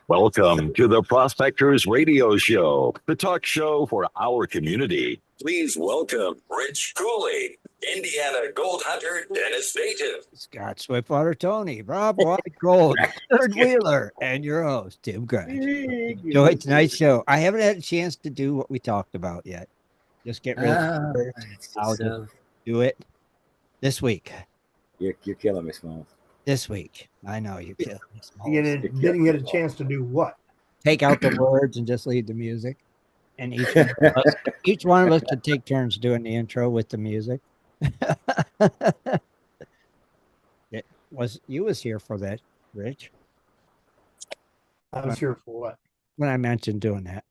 Welcome to the Prospectors Radio Show, the talk show for our community. Please welcome Rich Cooley, Indiana Gold Hunter, Dennis native, Scott Swiftwater, Tony, Rob White Gold, Third Wheeler, and your host, Tim Grant. Enjoy tonight's show. I haven't had a chance to do what we talked about yet. Just get ready. I'll just do it this week. You're killing me, Smalls. This week. I know you're killing me, Smalls. You didn't get a chance to do what? Take out the words and just leave the music. And each one of us could take turns doing the intro with the music. You was here for that, Rich? I was here for what? When I mentioned doing that.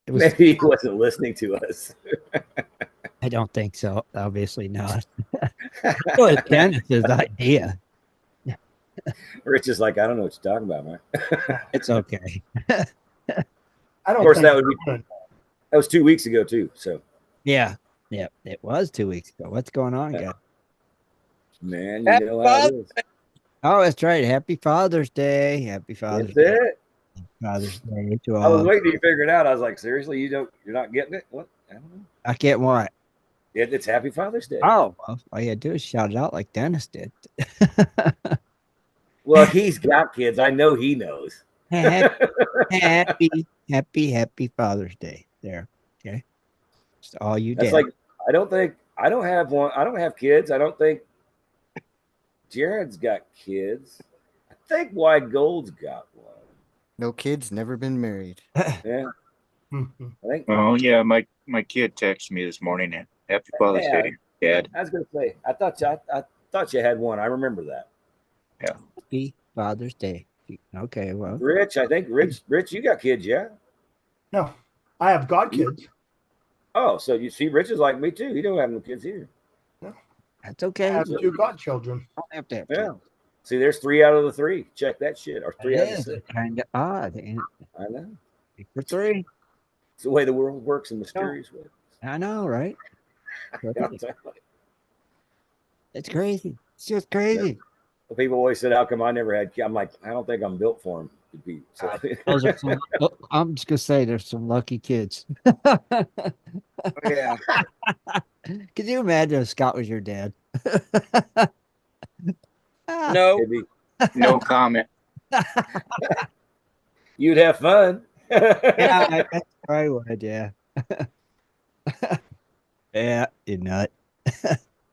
Maybe he wasn't listening to us. I don't think so. Obviously not. It was Dennis's idea. Rich is like, I don't know what you're talking about, man. It's okay. I don't. Of course, that was 2 weeks ago too. So yeah, it was 2 weeks ago. What's going on, guys? Man, you know how it is. Oh, that's right. Happy Father's Day. Happy Father's That's Day. it. Father's Day to all. I was waiting till you figure it out. I was like, seriously, you're not getting it? What? I don't know. I can't what? It's Happy Father's Day. Oh, well, all you had to do is shout it out like Dennis did. Well, he's got kids. I know he knows. happy Father's Day. There. Okay. Just all you did. That's like, I don't have one. I don't have kids. I don't think Jared's got kids. I think White Gold's got one. No kids, never been married. Yeah. I think. Oh yeah, my kid texted me this morning. Happy Father's Day, Dad. I was gonna say, I thought you had one. I remember that. Yeah. Happy Father's Day. Okay, well. Rich, you got kids, yeah? No, I have godkids. Oh, so you see, Rich is like me too. He don't have no kids either. No. That's okay. I have 2 godchildren. I don't have to have Yeah. kids. See, there's 3 out of the 3. Check that shit. Or 3 out of the 6. Kind of odd. Ain't it? I know. For 3. It's the way the world works in mysterious ways. I know, right? It's crazy. It's just crazy. Yeah. Well, people always said, "How come I never had kids?" I'm like, I don't think I'm built for them to be. So. I'm just gonna say, there's some lucky kids. Yeah. Could you imagine if Scott was your dad? No, no comment. You'd have fun. Yeah, I probably would. Yeah. Yeah, you nut.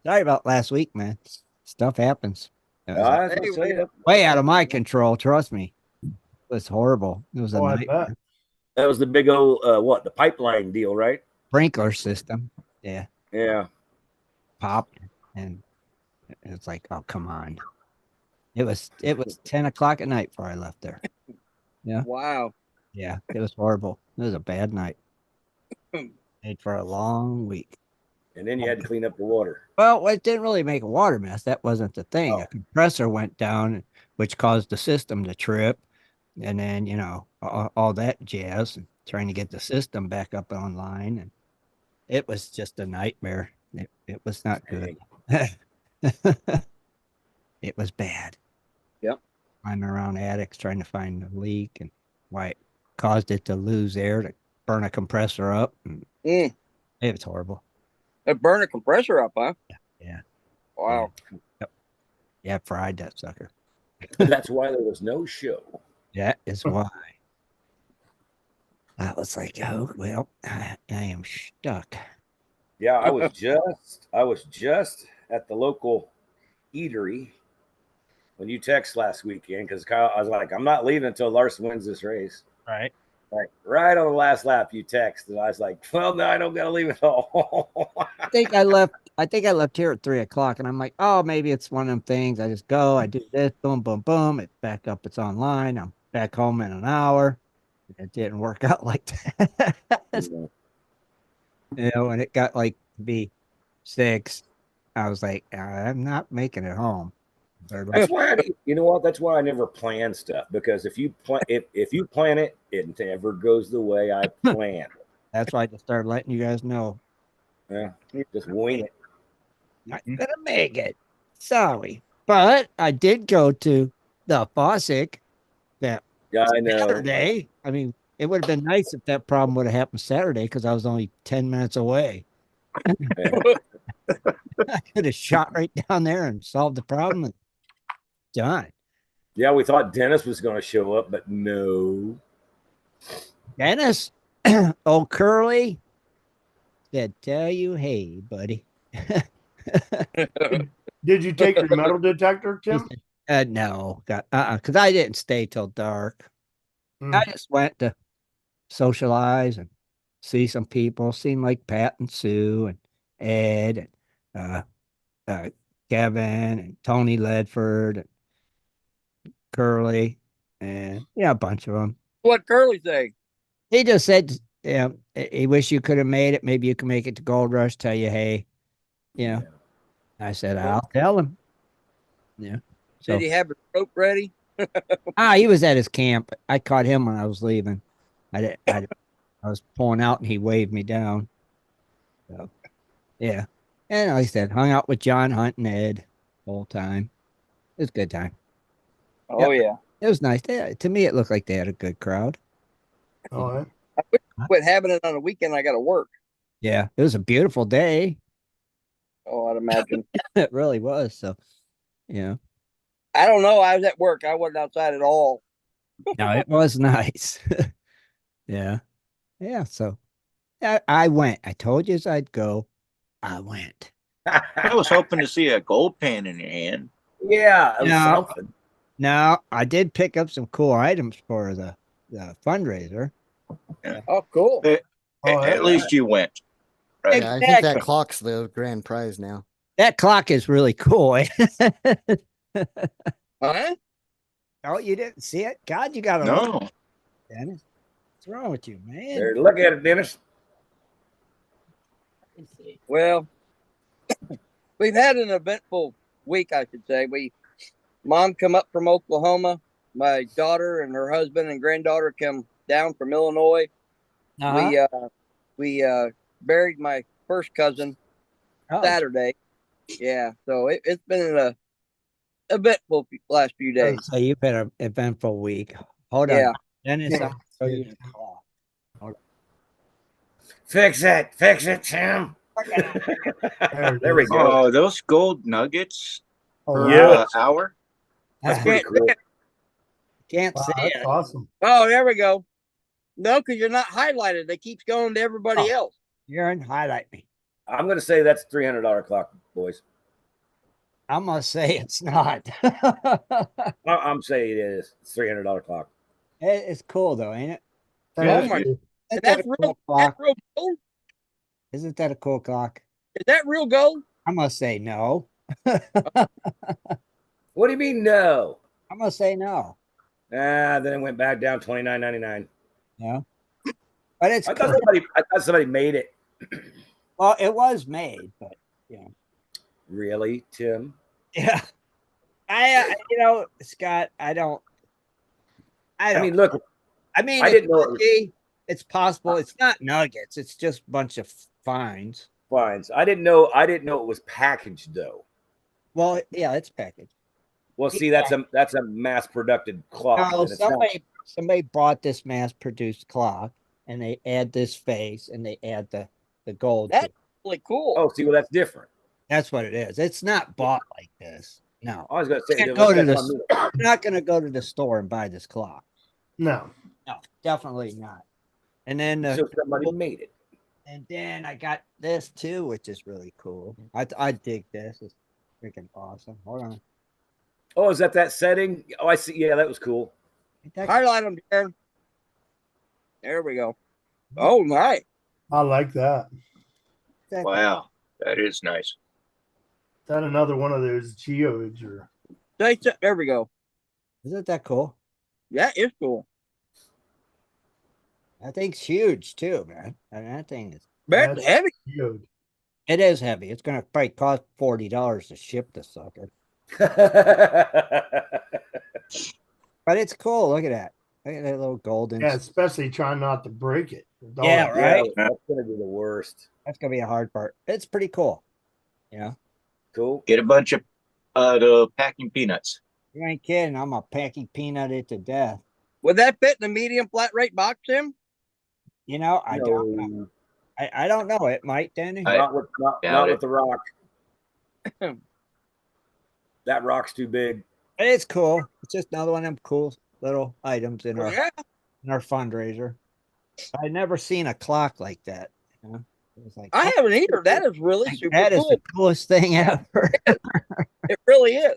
Sorry about last week, man. Stuff happens. Way out of my control. Trust me. It was horrible. It was a nightmare. That was the big old the pipeline deal, right? Sprinkler system. Yeah. Yeah. Popped, and it's like, oh, come on. It was 10 o'clock at night before I left there. Yeah. Wow. Yeah, it was horrible. It was a bad night. Made for a long week. And then you had to clean up the water. Well, it didn't really make a water mess. That wasn't the thing. A compressor went down, which caused the system to trip. And then, all that jazz, and trying to get the system back up online. And it was just a nightmare. It was not good. It was bad. Yep. Climbing around attics trying to find the leak and why it caused it to lose air to burn a compressor up. And It was horrible. It burned a compressor up, huh? Yeah. Wow. Yeah, fried that sucker. That's why there was no show. That is why. I was like, oh well, I am stuck. Yeah, I was just at the local eatery when you text last weekend because I was like, I'm not leaving until Larson wins this race. Right. Like right on the last lap, you text, and I was like, well, no, I don't gotta leave at all. I think I left here at 3 o'clock, and I'm like, oh, maybe it's one of them things. I just go, I do this, boom, boom, boom. It's back up, it's online. I'm back home in an hour. It didn't work out like that. When it got like to be 6, I was like, I'm not making it home. That's why that's why I never plan stuff, because if you plan it, it never goes the way I plan. That's why I just started letting you guys know. Yeah, just wing it. Not gonna make it. Sorry. But I did go to the Fossick that Yeah, I know. Saturday. I mean, it would have been nice if that problem would have happened Saturday because I was only 10 minutes away. Yeah. I could have shot right down there and solved the problem and done. Yeah, we thought Dennis was going to show up, but no. Dennis, old Curly, said, tell you, hey, buddy. Did you take your metal detector, He Tim? said, no, because I didn't stay till dark. Hmm. I just went to socialize and see some people. Seemed like Pat and Sue and Ed and Kevin and Tony Ledford and Curly and a bunch of them. What Curly say? He just said, he wish you could have made it. Maybe you can make it to Gold Rush. Tell you, hey, I said, I'll tell him. Yeah. So Did he have a rope ready? he was at his camp. I caught him when I was leaving. I was pulling out and he waved me down. So yeah. And like I said, hung out with John Hunt and Ed the whole time. It was a good time. Oh yeah. It was nice. To me, it looked like they had a good crowd. All right. Quit having it on the weekend. I got to work. Yeah, it was a beautiful day. Oh, I'd imagine. It really was. So, yeah. I don't know. I was at work. I wasn't outside at all. No, it was nice. Yeah. Yeah. So I went. I told you I'd go. I went. I was hoping to see a gold pan in your hand. Yeah, it was No. something. Now, I did pick up some cool items for the fundraiser. Oh, cool. Oh, At least you went. Right. Yeah, I think Exactly. that clock's the grand prize now. That clock is really cool. Huh? Oh, you didn't see it? God, you got to look, No. Dennis. What's wrong with you, man? There, look at it, Dennis. Let's see. Well, we've had an eventful week, I should say. Mom come up from Oklahoma. My daughter and her husband and granddaughter come down from Illinois. Uh-huh. We buried my first cousin Oh, Saturday. Yeah, so it's been an eventful last few days. so you've had an eventful week. Hold Yeah. on. Dennis, Yeah. I'll show you the clock. Fix it, Tim. There we go. Oh, those gold nuggets per Yeah. hour. That's Ah, pretty cool. can't Wow, see that's it. awesome. Oh, there we go. No, because you're not highlighted. They keeps going to everybody Oh. else. You're in highlight me. I'm going to say that's $300 clock, boys. I'm gonna say it's not. I'm saying it is. It's $300 clock. It's cool though, ain't it? That Oh is my- cool. Isn't That's that a real. cool That's clock? real gold. Isn't that a cool clock? Is that real gold? I'm gonna say no. What do you mean no? I'm gonna say no. Then it went back down $29.99. Yeah. But it's I thought cool. somebody made it. Well, it was made, but Really, Tim? yeah. Scott, I mean, look, I mean, I didn't know it could was- be. It's possible. It's not nuggets. It's just a bunch of fines. fines. I didn't know it was packaged though. Well, yeah, it's packaged. Well, see, that's a mass produced clock. No, and it's not- somebody bought this mass-produced clock, and they add this face, and they add the gold. to That's it. really cool. Oh, see, well, that's different. That's what it is. It's not bought like this. No, I was going to say, Can't go to that's this- what I mean. you're not going to go to the store and buy this clock. No. No, definitely not. And then So somebody made it. And then I got this too, which is really cool. I dig this. It's freaking awesome. Hold on. Oh, is that setting? Oh, I see. Yeah, that was cool. Ain't that Highlight them, Darren. There we go. Oh, nice. I like that. cool? Wow, that is nice. Is that another one of those geodes or There we go. Isn't that cool? That is cool. That thing's huge too, man. And that thing is. That's That's- heavy. geode? It is heavy. It's gonna probably cost $40 to ship the sucker. But it's cool. Look at that. Look at that little golden. Yeah, especially trying not to break it. With all Yeah, that- right. Yeah, that's gonna be the worst. That's gonna be a hard part. It's pretty cool. Yeah. Cool. Get a bunch of the packing peanuts. You ain't kidding. I'm a packing peanut it to death. Would that fit in a medium flat rate box, Tim? You know, I don't know. No, I don't know. It might, Danny. not with not Doubt it. with the rock. That rock's too big. It's cool. It's just another one of them cool little items in Yeah. our fundraiser. I never seen a clock like that. You know? It was like, I haven't either. That is really like, super that is cool. the coolest thing ever. It really is.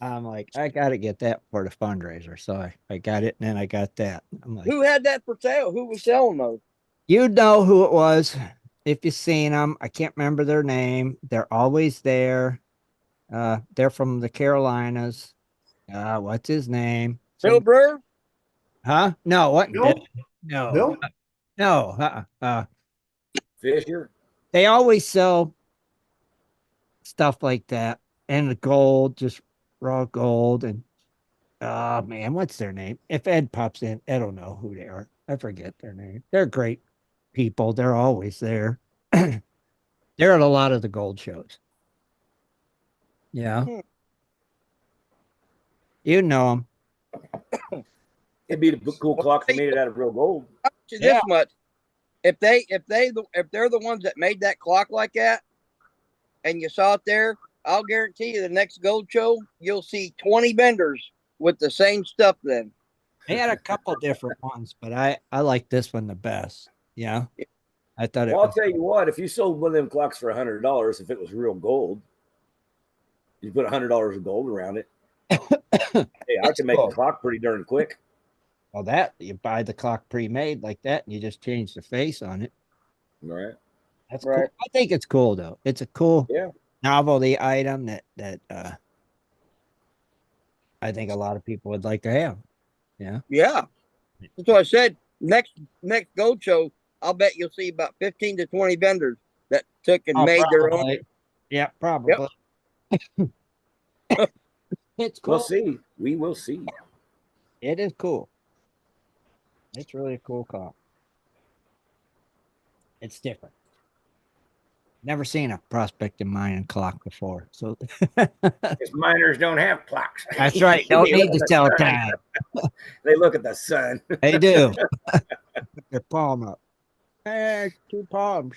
I'm like, I got to get that for the fundraiser. So I got it, and then I got that. I'm like, Who had that for sale? Who was selling those? you know who it was if you've seen them. I can't remember their name. They're always there. They're from the Carolinas. What's his name? Bill Brewer? Huh? No, what? Bill? No, Bill? no. Fisher. They always sell stuff like that, and the gold, just raw gold, and oh man, what's their name? If Ed pops in, Ed will know who they are. I forget their name. They're great people. They're always there. They're at a lot of the gold shows. Yeah. Hmm. You know them. It'd be the cool clock that made it out of real gold. I'll tell you this much. If they're the ones that made that clock like that, and you saw it there, I'll guarantee you the next gold show you'll see 20 vendors with the same stuff. Then They had a couple different ones, but I like this one the best. Yeah. I thought Well, it I'll was tell you what. If you sold one of them clocks for $100, if it was real gold, you put $100 of gold around it. Hey, I can make cool. a clock pretty darn quick. well that you buy the clock pre-made like that and you just change the face on it. All right. That's Right. cool. I think it's cool though. It's a cool Yeah. novelty item that I think a lot of people would like to have. Yeah. yeah, that's what I said. Next gold show, I'll bet you'll see about 15 to 20 vendors that took and made their own. Probably. Yeah, probably. It's cool. We'll see. We will see. It is cool. It's really a cool car. It's different. Never seen a prospecting mining clock before. So Because miners don't have clocks. that's right. Don't need to tell time. They look at the sun. They do. Put their palm up. Hey, 2 palms.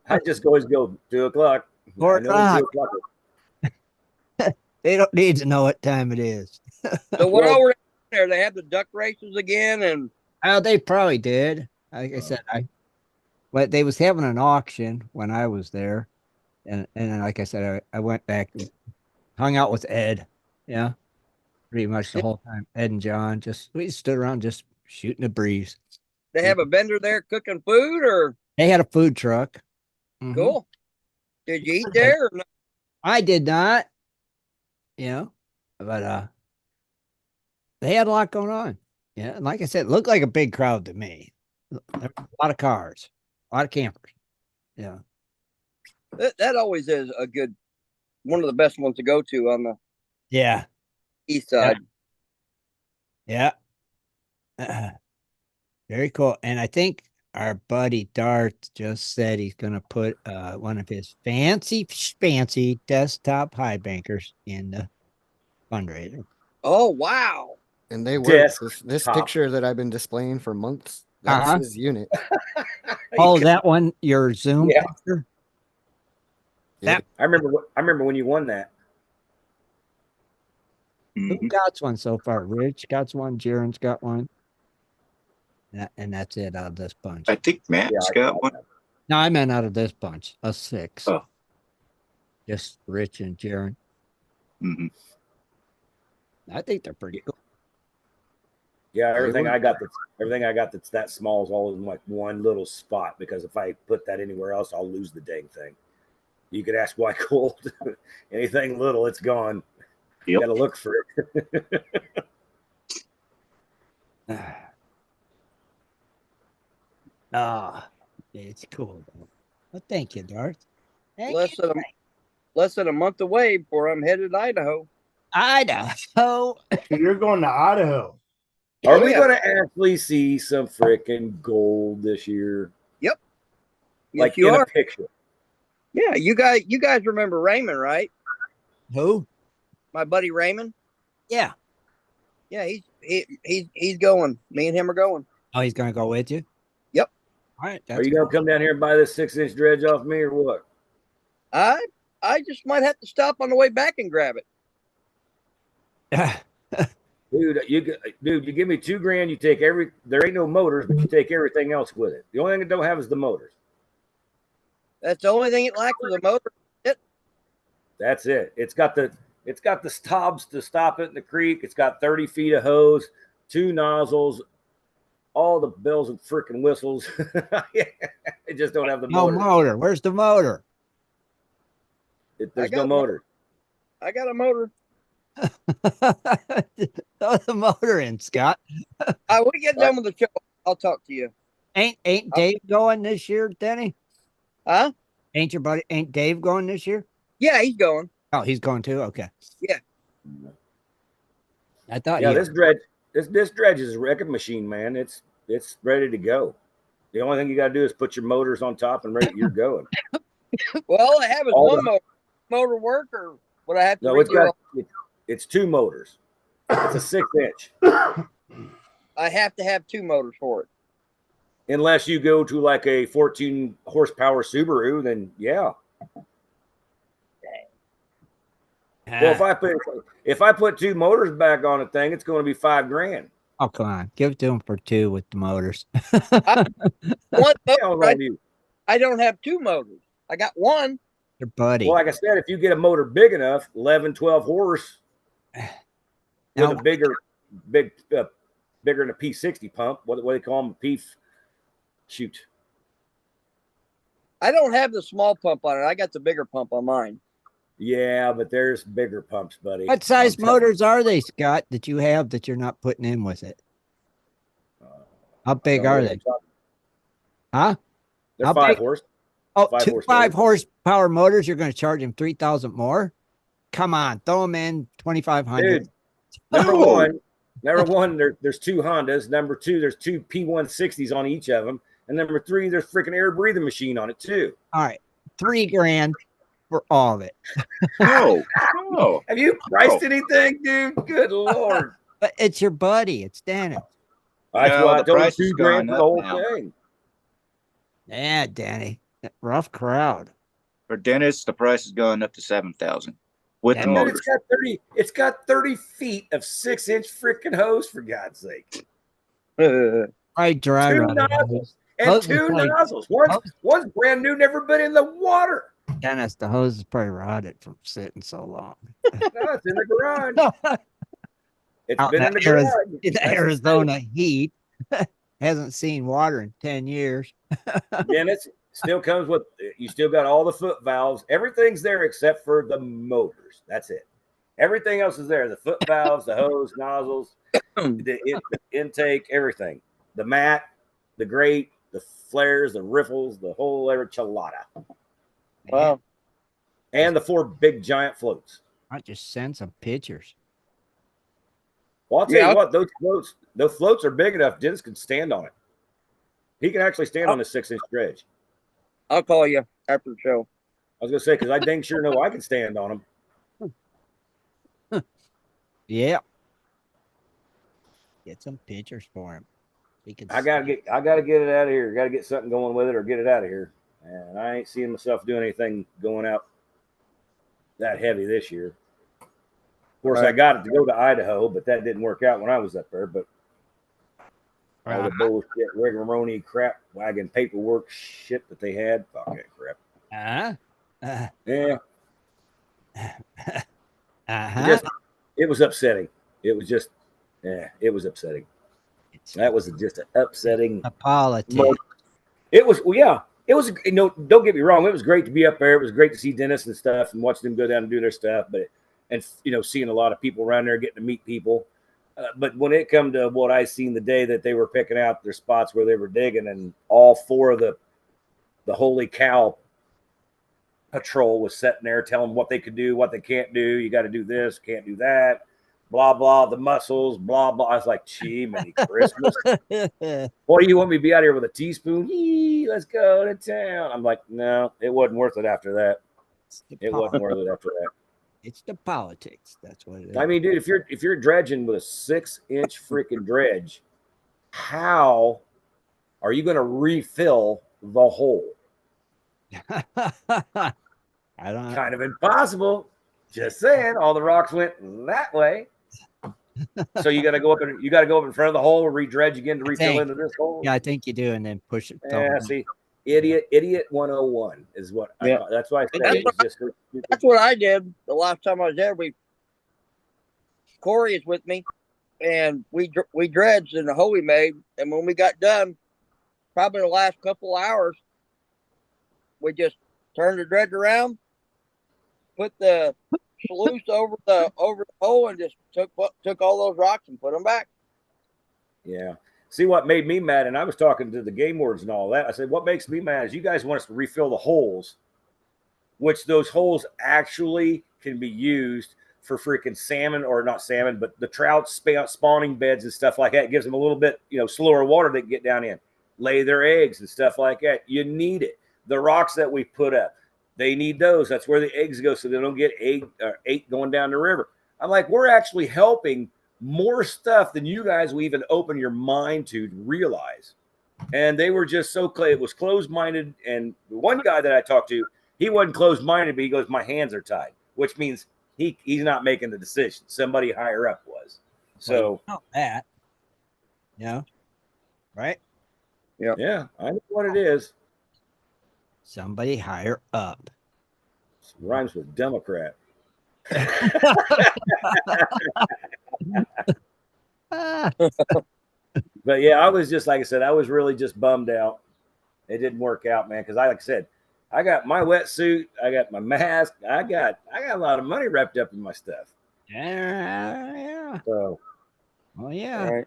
I just always go 2 o'clock. 4 I know 2 o'clock. They don't need to know what time it is. So what all were there? They have the duck races again, and Oh, they probably did. Like I said, but they was having an auction when I was there, and then, like I said, I went back and hung out with Ed. Yeah, pretty much the whole time. Ed and John we stood around just shooting the breeze. they have a vendor there cooking food. Or They had a food truck. Mhm. cool. Did you eat there? Or no? I did not. But they had a lot going on. Yeah, and like I said, it looked like a big crowd to me. There were a lot of cars, a lot of campers. Yeah. That always is a good, one of the best ones to go to on the Yeah. east side. Yeah. Very cool. And I think our buddy Dart just said he's going to put one of his fancy desktop high bankers in the fundraiser. Oh wow! And they work. Desk This top. picture that I've been displaying for months, that's Uh-huh. his unit. Oh, that one, your Zoom Yeah. picture? Yep. I remember when you won that. Who Mhm. got one so far? Rich got one. Jaron's got one. And that's it out of this bunch. I think Matt's Yeah, I got one. No, I meant out of this bunch, us 6. Oh. Just Rich and Jaron. Mhm. I think they're pretty cool. Yeah, everything were- I got that's that small is all in like one little spot, because if I put that anywhere else, I'll lose the dang thing. You could ask why gold. Anything little, it's gone. You Yep. gotta look for it. It's cool. Though. Well, thank you, Darth. Thank Less you. than a month away before I'm headed to Idaho. Idaho. So you're going to Idaho. Are Oh, we yeah. going to actually see some freaking gold this year? Yep. Yes, Like you in are. a picture. Yeah, you guys remember Raymond, right? Who? My buddy Raymond. Yeah. Yeah, he's going. Me and him are going. Oh, he's gonna go with you. Yep. All right. Are you going to come down here and buy this 6-inch dredge off me or what? I just might have to stop on the way back and grab it. Dude, you give me $2,000. You take there ain't no motors, but you take everything else with it. The only thing it don't have is the motors. That's the only thing it lacks is a motor. That's it. It's got the stobs to stop it in the creek. It's got 30 feet of hose, 2 nozzles, all the bells and freaking whistles. It just don't have the No motor. motor. Where's the motor? There's no motor. I got a motor. Throw the motor in, Scott. We get done with the show. I'll talk to you. Ain't Dave going this year, Denny? Huh? Ain't Dave going this year? Yeah, he's going. Oh, he's going too? Okay. Yeah. I thought Yeah, this dredge is a wrecking machine, man. It's ready to go. The only thing you got to do is put your motors on top and you're going. Well, all I have is one motor work, or would I have to? No, it's 2 motors. It's a 6-inch. I have to have 2 motors for it. Unless you go to like a 14 horsepower Subaru, then yeah. Well, if I put 2 motors back on a thing, it's going to be $5,000. Oh, come on. Give it to him for 2 with the motors. One Hell, motor, I don't have 2 motors. I got one. Your buddy. Well, like I said, if you get a motor big enough, 11, 12 horse, with a bigger than a P60 pump. What do they call them? Shoot. I don't have the small pump on it. I got the bigger pump on mine. Yeah, but there's bigger pumps, buddy. What size motors are they, Scott, that you have that you're not putting in with it? How big are they? Huh? They're 5 horse. Oh, 5 horsepower motors. You're going to charge him 3,000 more? Come on, throw them in 2,500. Dude, number one, there's 2 Hondas. Number 2, there's 2 P160s on each of them. And number 3, there's freaking air breathing machine on it too. All right, $3,000 for all of it. No. Have you priced anything, dude? Good Lord. But it's your buddy. It's Dennis. That's why I the told price you is $2,000 going for the up whole now. thing. Yeah, Danny. Rough crowd. For Dennis, the price is going up to 7,000 with the Dude, motors. It's got 30 feet of 6-inch freaking hose, for God's sake. I dry 2 run nozzles and Hose 2 is like- nozzles. One's brand new, never been in the water. Dennis, the hose is probably rotted from sitting so long. No, it's in the garage. It's Out been in the garage. In the Arizona heat. Hasn't seen water in 10 years. Then it still comes with, you still got all the foot valves. Everything's there except for the motors. That's it. Everything else is there. The foot valves, the hose, nozzles, the intake, everything. The mat, the grate, the flares, the riffles, the whole enchilada. Wow. And the 4 big giant floats. I just send some pictures. Well, I'll tell you what, those floats are big enough. Dennis can stand on it. He can actually stand on a 6-inch dredge. I'll call you after the show. I was gonna say, because I dang sure know I can stand on them. Yeah. Get some pictures for him. He can I gotta get it out of here. Gotta get something going with it or get it out of here. And I ain't seeing myself doing anything going out that heavy this year. Of course, I got it to go to Idaho, but that didn't work out when I was up there. But all the bullshit, rigmaroni, crap, wagon paperwork shit that they had, fuck that crap. Yeah. It was upsetting. It was just, it was upsetting. That was just an upsetting. A politics. It was, well, yeah. It was, don't get me wrong. It was great to be up there. It was great to see Dennis and stuff and watch them go down and do their stuff. But, seeing a lot of people around there, getting to meet people. But when it come to what I seen the day that they were picking out their spots where they were digging, and all 4 of the holy cow patrol was sitting there telling them what they could do, what they can't do. You got to do this, can't do that, blah, blah, the muscles, blah, blah. I was like, gee, Merry Christmas. What do you want me to be out here with a teaspoon? Yee, let's go to town. I'm like, no, it wasn't worth it after that. It wasn't worth it after that. It's the politics. That's what it is. I mean, dude, if you're dredging with a 6-inch freaking dredge, how are you going to refill the hole? I don't. Kind of impossible. Just saying, all the rocks went that way. So you got to go up and in front of the hole, re-dredge again to refill into this hole. Yeah, I think you do, and then push it. Yeah, see, idiot 101 is what I thought. That's why I said it was just so stupid. That's what I did the last time I was there. Corey is with me, and we dredged in the hole we made. And when we got done, probably the last couple hours, we just turned the dredge around, put the sluice over the hole, and just took all those rocks and put them back. Yeah. See what made me mad, and I was talking to the game wards and all that. I said, what makes me mad is you guys want us to refill the holes, which those holes actually can be used for freaking salmon, or not salmon, but the trout spawning beds and stuff like that. It gives them a little bit, slower water they can get down in, lay their eggs and stuff like that. You need it. The rocks that we put up, they need those. That's where the eggs go, so they don't get eight going down the river. I'm like, we're actually helping more stuff than you guys will even open your mind to realize. And they were just it was closed-minded. And the one guy that I talked to, he wasn't closed-minded, but he goes, my hands are tied, which means he's not making the decision. Somebody higher up was. So that. Yeah. Right? Yeah, I know what it is. Somebody higher up. It rhymes with Democrat. But yeah, I was just, like I said, I was really just bummed out. It didn't work out, man, because like I said, I got my wetsuit, I got my mask, I got a lot of money wrapped up in my stuff. Yeah. So, well, yeah. All right.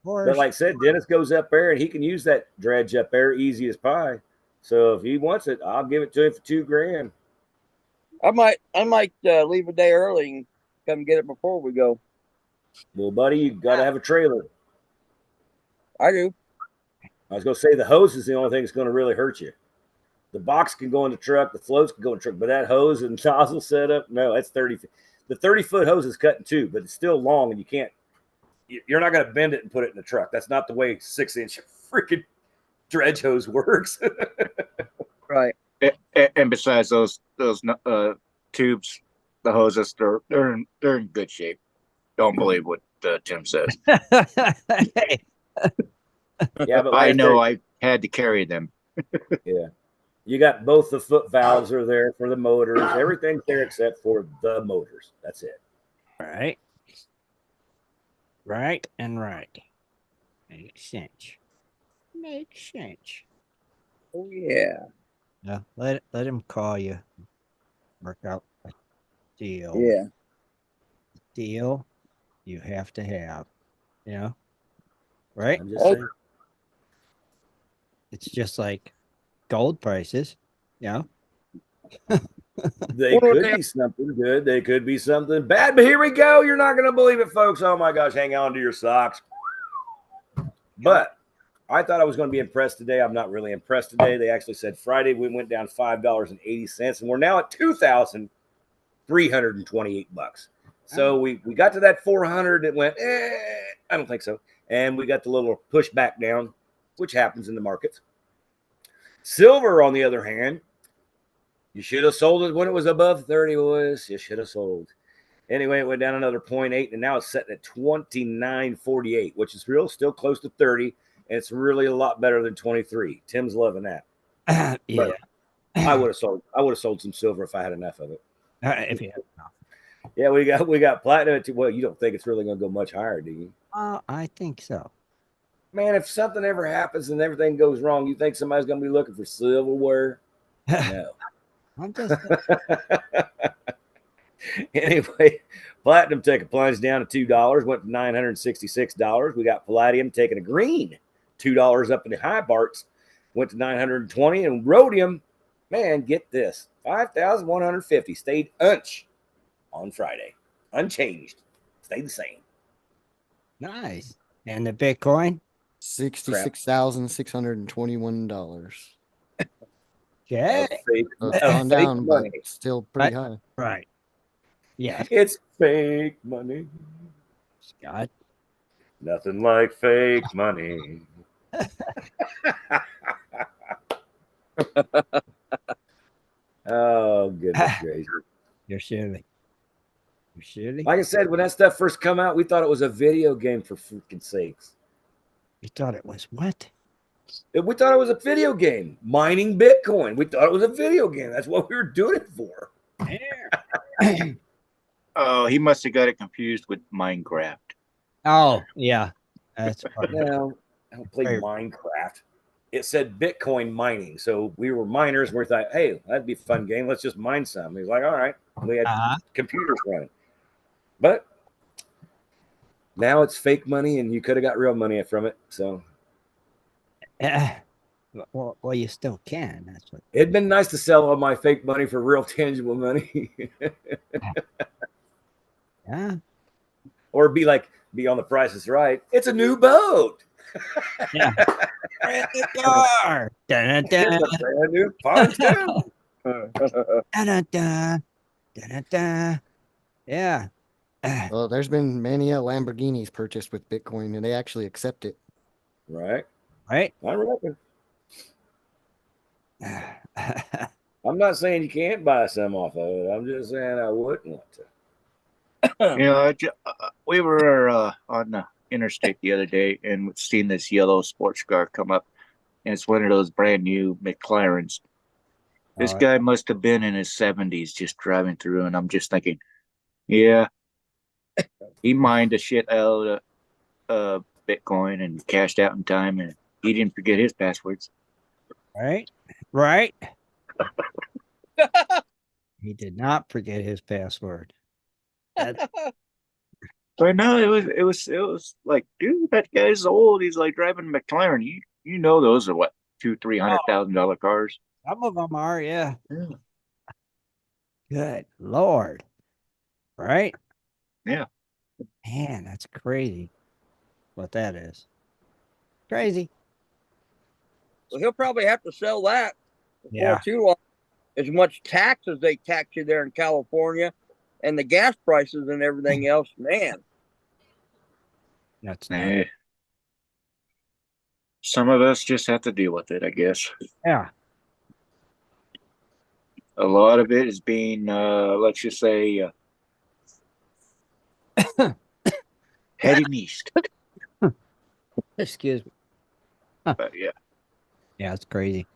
But like I said, Dennis goes up there and he can use that dredge up there easy as pie. So if he wants it, I'll give it to him for $2,000. I might leave a day early and come get it before we go. Well, buddy, you got to have a trailer. I do. I was going to say the hose is the only thing that's going to really hurt you. The box can go in the truck, the floats can go in the truck, but that hose and nozzle setup, no, that's 30. The 30-foot hose is cut in two, but it's still long, and you're not going to bend it and put it in the truck. That's not the way 6-inch freaking dredge hose works. Right. And besides those tubes, the hoses, they're in good shape. Don't believe what Tim says. Yeah, but I know I had to carry them. Yeah. You got both the foot valves are there for the motors. Everything's there except for the motors. That's it. Right. Right and right. Makes sense. Makes sense. Oh yeah. Yeah. Let him call you. Work out a deal. Yeah. Deal you have to have. Right? I'm just saying. It's just like gold prices. They could be something good. They could be something bad. But here we go. You're not going to believe it, folks. Oh, my gosh. Hang on to your socks. But I thought I was going to be impressed today. I'm not really impressed today. They actually said Friday we went down $5.80, and we're now at $2,328. So we got to that 400. It went, I don't think so. And we got the little push back down, which happens in the markets. Silver, on the other hand, you should have sold it when it was above 30. You should have sold. Anyway, it went down another 0.8, and now it's sitting at 29.48, which is still close to 30, and it's really a lot better than 23. Tim's loving that. Yeah. But I would have sold some silver if I had enough of it. If you have enough. Yeah, we got platinum. Well, you don't think it's really going to go much higher, do you? I think so. Man, if something ever happens and everything goes wrong, you think somebody's going to be looking for silverware? No. I'm just Anyway, platinum took a plunge down to $2, went to $966. We got palladium taking a green, $2 up in the high parts, went to $920. And rhodium, man, get this, 5,150 stayed on Friday, unchanged, stayed the same. Nice. And the Bitcoin? $66,621. Yeah. Fake, So it's gone fake down, but money. still pretty high. Right. Yeah. It's fake money. Scott. Nothing like fake money. Oh, goodness gracious. You're silly. You're silly. Like I said, when that stuff first come out, we thought it was a video game, for freaking sakes. You thought it was what? We thought it was a video game. Mining Bitcoin. We thought it was a video game. That's what we were doing it for. Oh, he must have got it confused with Minecraft. Oh, yeah. That's funny. No, I don't play Right. Minecraft. It said Bitcoin mining. So we were miners. And we thought, hey, that'd be a fun game. Let's just mine some. He's like, all right. We had computers running. But now it's fake money, and you could have got real money from it. So well, you still can. That's what. it'd been nice to sell all my fake money for real tangible money. Yeah. Or be on the Price is Right. It's a new boat. Yeah. Car. It's a brand new pontoon. Yeah. Well, there's been many Lamborghinis purchased with Bitcoin, and they actually accept it. Right. Right. I reckon. I'm not saying you can't buy some off of it. I'm just saying I wouldn't want to. We were on the interstate the other day and seen this yellow sports car come up, and it's one of those brand new McLarens. This guy must have been in his 70s just driving through, and I'm just thinking, yeah, he mined the shit out of Bitcoin and cashed out in time, and he didn't forget his passwords. Right. He did not forget his password. So no, it was like, dude, that guy's old. He's like driving a McLaren. You know those are what, $200,000-$300,000 cars. Some of them are, yeah. Yeah. Good Lord. Right? Yeah. Man, that's crazy. What that is. Crazy. Well, he'll probably have to sell that before Yeah. too long. As much tax as they tax you there in California, and the gas prices and everything else, man. That's Hey. Some of us just have to deal with it, I guess. Yeah. A lot of it is being, let's just say, heading east. Excuse me. But yeah, Yeah, it's crazy.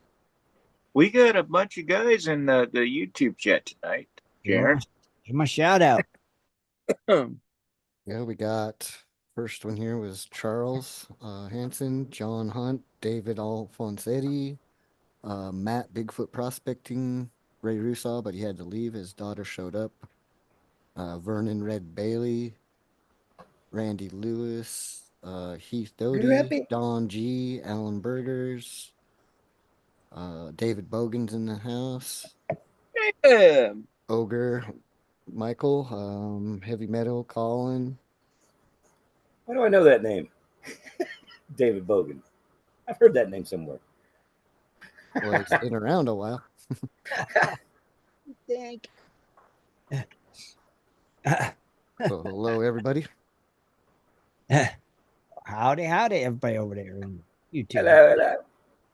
we got a bunch of guys in the YouTube chat tonight. Jaron, Give him a shout out. Yeah, we got first one here was Charles Hanson, John Hunt, David Alfonsetti, Matt Bigfoot Prospecting, Ray Rusaw, but he had to leave. His daughter showed up. Vernon Red Bailey, Randy Lewis, Heath Doty, Don G, Alan Burgers, David Bogan's in the house. Yeah. Ogre, Michael, Heavy Metal, Colin. Why do I know that name? David Bogan. I've heard that name somewhere. Well, it's been around a while. Think. So, hello, everybody. Howdy, everybody over there on YouTube. Hello.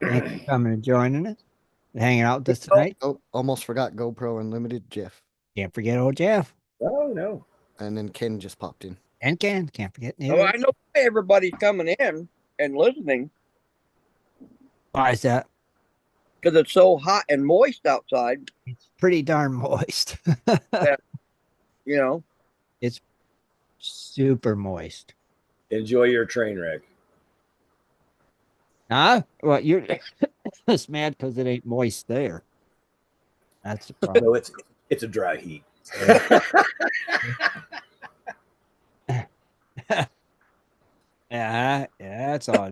Thanks for coming and joining us. Hanging out with us tonight. Oh, almost forgot GoPro Unlimited, Jeff. Can't forget old Jeff. Oh, no. And then Ken just popped in. And Ken. Can't forget Oh, I know why everybody's coming in and listening, Why is that? because it's so hot and moist outside. It's pretty darn moist. You know. It's super moist. Enjoy your train wreck. Huh? Well, you're just mad because it ain't moist there. That's the problem. No, it's a dry heat. Yeah, it's all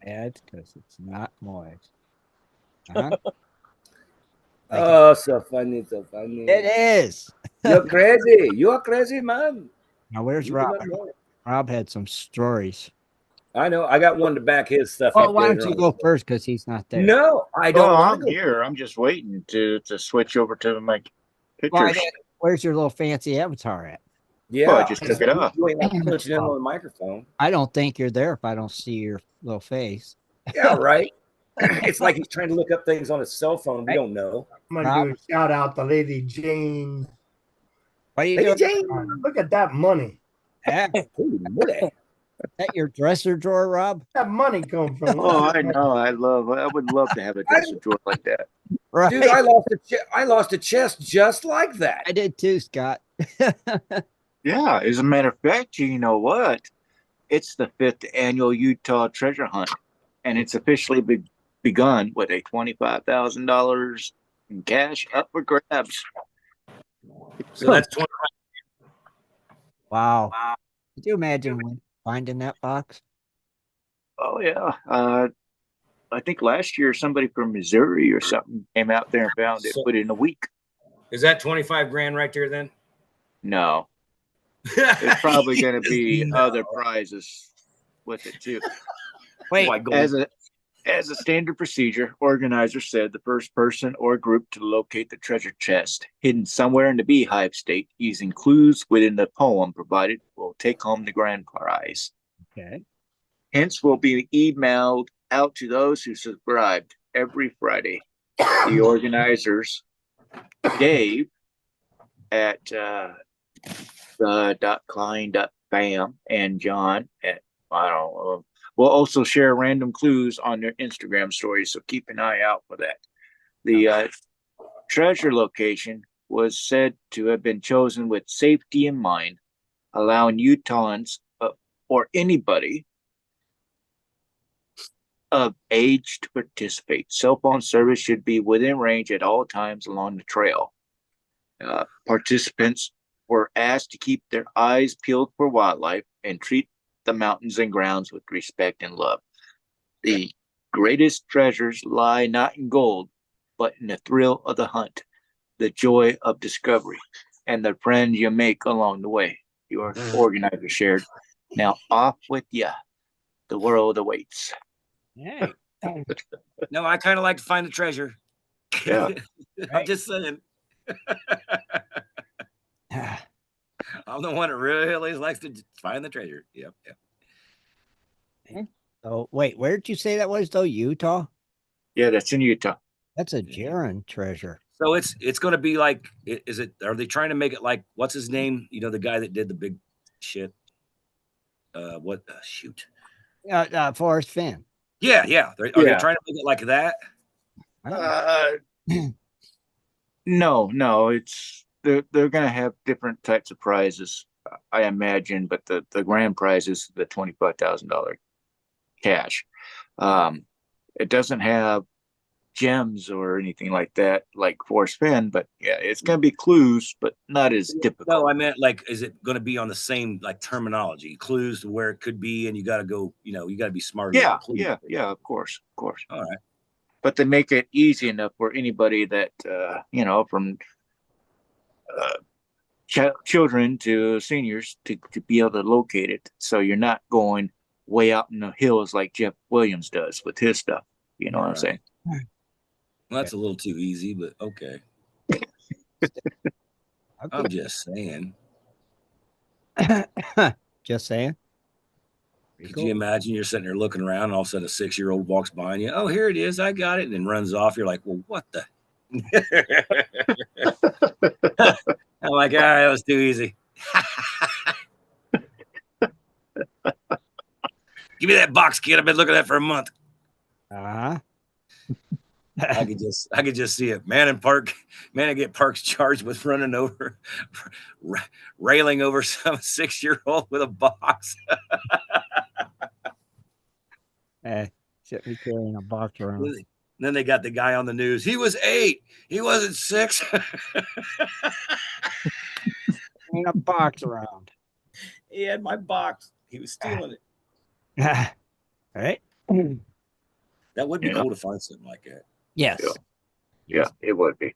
bad because it's not moist. Huh? Like, Oh, so funny, so funny. it is. You're crazy. You're crazy, man. Now, where's You Rob? do not know. Rob had some stories. I know. I got one to back his stuff Well, up why don't later you on. go first? Because he's not there. No, I Oh, don't want I'm to go. here. I'm just waiting to switch over to my Well, pictures. where's your little fancy avatar at? Yeah, Oh, I just took it off. You ain't like punching in on the microphone. I don't think you're there if I don't see your little face. Yeah, right. It's like he's trying to look up things on his cell phone. We don't know. I'm gonna do a shout out to Lady Jane. What are you Lady doing? Jane. Look at that money. Ah, Holy moly. that your dresser drawer, Rob? That money come from. Oh, I know. I would love to have a dresser drawer like that. Right. Dude, I lost a chest just like that. I did too, Scott. Yeah, as a matter of fact, you know what? It's the 5th annual Utah Treasure Hunt, and it's officially begun with a $25,000 in cash up for grabs. So that's 20. Wow. Could you imagine finding that box? Oh yeah, I think last year somebody from Missouri or something came out there and found it within a week. Is that 25 grand right there then? No, there's probably going to be other prizes with it too. Wait, As a standard procedure, organizers said the first person or group to locate the treasure chest hidden somewhere in the Beehive State using clues within the poem provided will take home the grand prize. okay. Hence, will be emailed out to those who subscribed every Friday. The organizers, Dave at Klein.bam and John at, I don't know, will also share random clues on their Instagram stories, so keep an eye out for that. The treasure location was said to have been chosen with safety in mind, allowing Utahns or anybody of age to participate. Cell phone service should be within range at all times along the trail. Participants were asked to keep their eyes peeled for wildlife and treat the mountains and grounds with respect and love. The greatest treasures lie not in gold, but in the thrill of the hunt, the joy of discovery, and the friends you make along the way. Your organizer shared. Now off with ya. The world awaits. Hey. No, I kind of like to find the treasure. Yeah. I'm just saying. I'm the one that really likes to find the treasure. Yep. Oh, wait, where did you say that was, though? Utah? Yeah, that's in Utah. That's a Jaron treasure. So it's going to be like, is it? Are they trying to make it like, what's his name? You know, the guy that did the big shit. Shoot. Forrest Finn. Yeah. Are they trying to make it like that? No, it's they're going to have different types of prizes, I imagine, but the grand prize is the $25,000 cash. It doesn't have gems or anything like that, like Force Finn, but yeah, it's going to be clues, but not as difficult. No, I meant like, is it going to be on the same like terminology, clues to where it could be, and you got to go, you got to be smart. Yeah, of course. All right. But they make it easy enough for anybody that from children to seniors to be able to locate it. So you're not going way out in the hills like Jeff Williams does with his stuff. You know what I'm saying? Well, that's a little too easy, but okay. I'm just saying. Just saying. Could you imagine you're sitting there looking around and all of a sudden a 6-year-old walks by and you, oh, here it is, I got it, and then runs off. You're like, well, what the? I'm like, all right, that was too easy. Give me that box, kid. I've been looking at that for a month. I could just see it. Man, I get Parks charged with running over, railing over some 6-year-old with a box. Should be carrying a box around. Then they got the guy on the news. He was 8. He wasn't 6. In a box around. He had my box. He was stealing it. Right? That would be cool to find something like that. Yes. Yeah, it would be.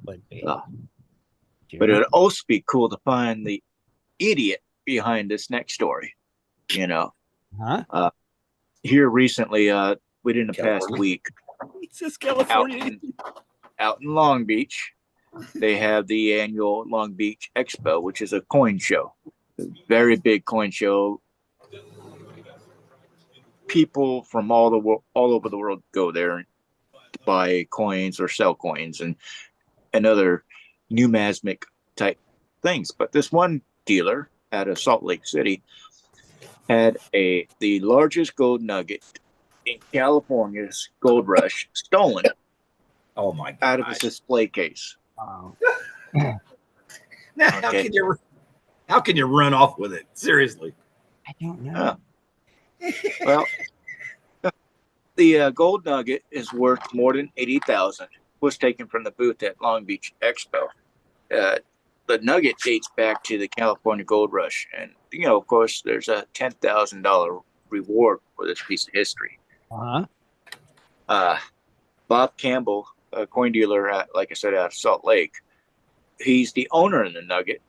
would be. But it would also be cool to find the idiot behind this next story. You know, here recently, within the past week, It's just California. out in Long Beach, they have the annual Long Beach Expo, which is a coin show, a very big coin show. People from all over the world go there to buy coins or sell coins and other numismatic type things. But this one dealer out of Salt Lake City had the largest gold nugget in California's gold rush stolen. Oh my God! Out of his display case. Wow. Now, how can you run off with it? Seriously. I don't know. Well, the gold nugget is worth more than $80,000. Was taken from the booth at Long Beach Expo. The nugget dates back to the California Gold Rush, and of course, there's a $10,000 reward for this piece of history. Bob Campbell, a coin dealer at, like I said, out of Salt Lake, he's the owner of the nugget,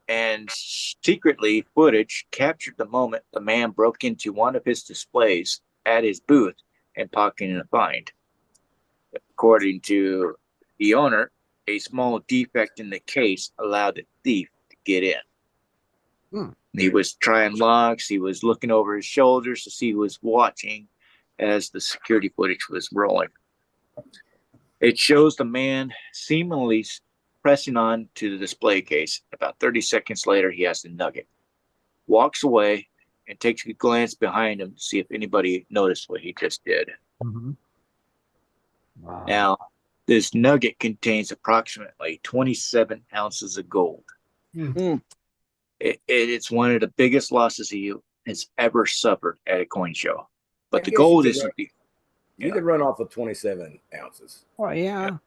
and secretly footage captured the moment the man broke into one of his displays at his booth and pocketed a find. According to the owner, a small defect in the case allowed the thief to get in. He was trying locks. He was looking over his shoulders to see who was watching as the security footage was rolling. It shows the man seemingly pressing on to the display case. About 30 seconds later, he has the nugget, walks away, and takes a glance behind him to see if anybody noticed what he just did. Wow. Now, this nugget contains approximately 27 ounces of gold. It's one of the biggest losses he has ever suffered at a coin show. But the gold isn't the... You could run off with 27 ounces. Oh, yeah.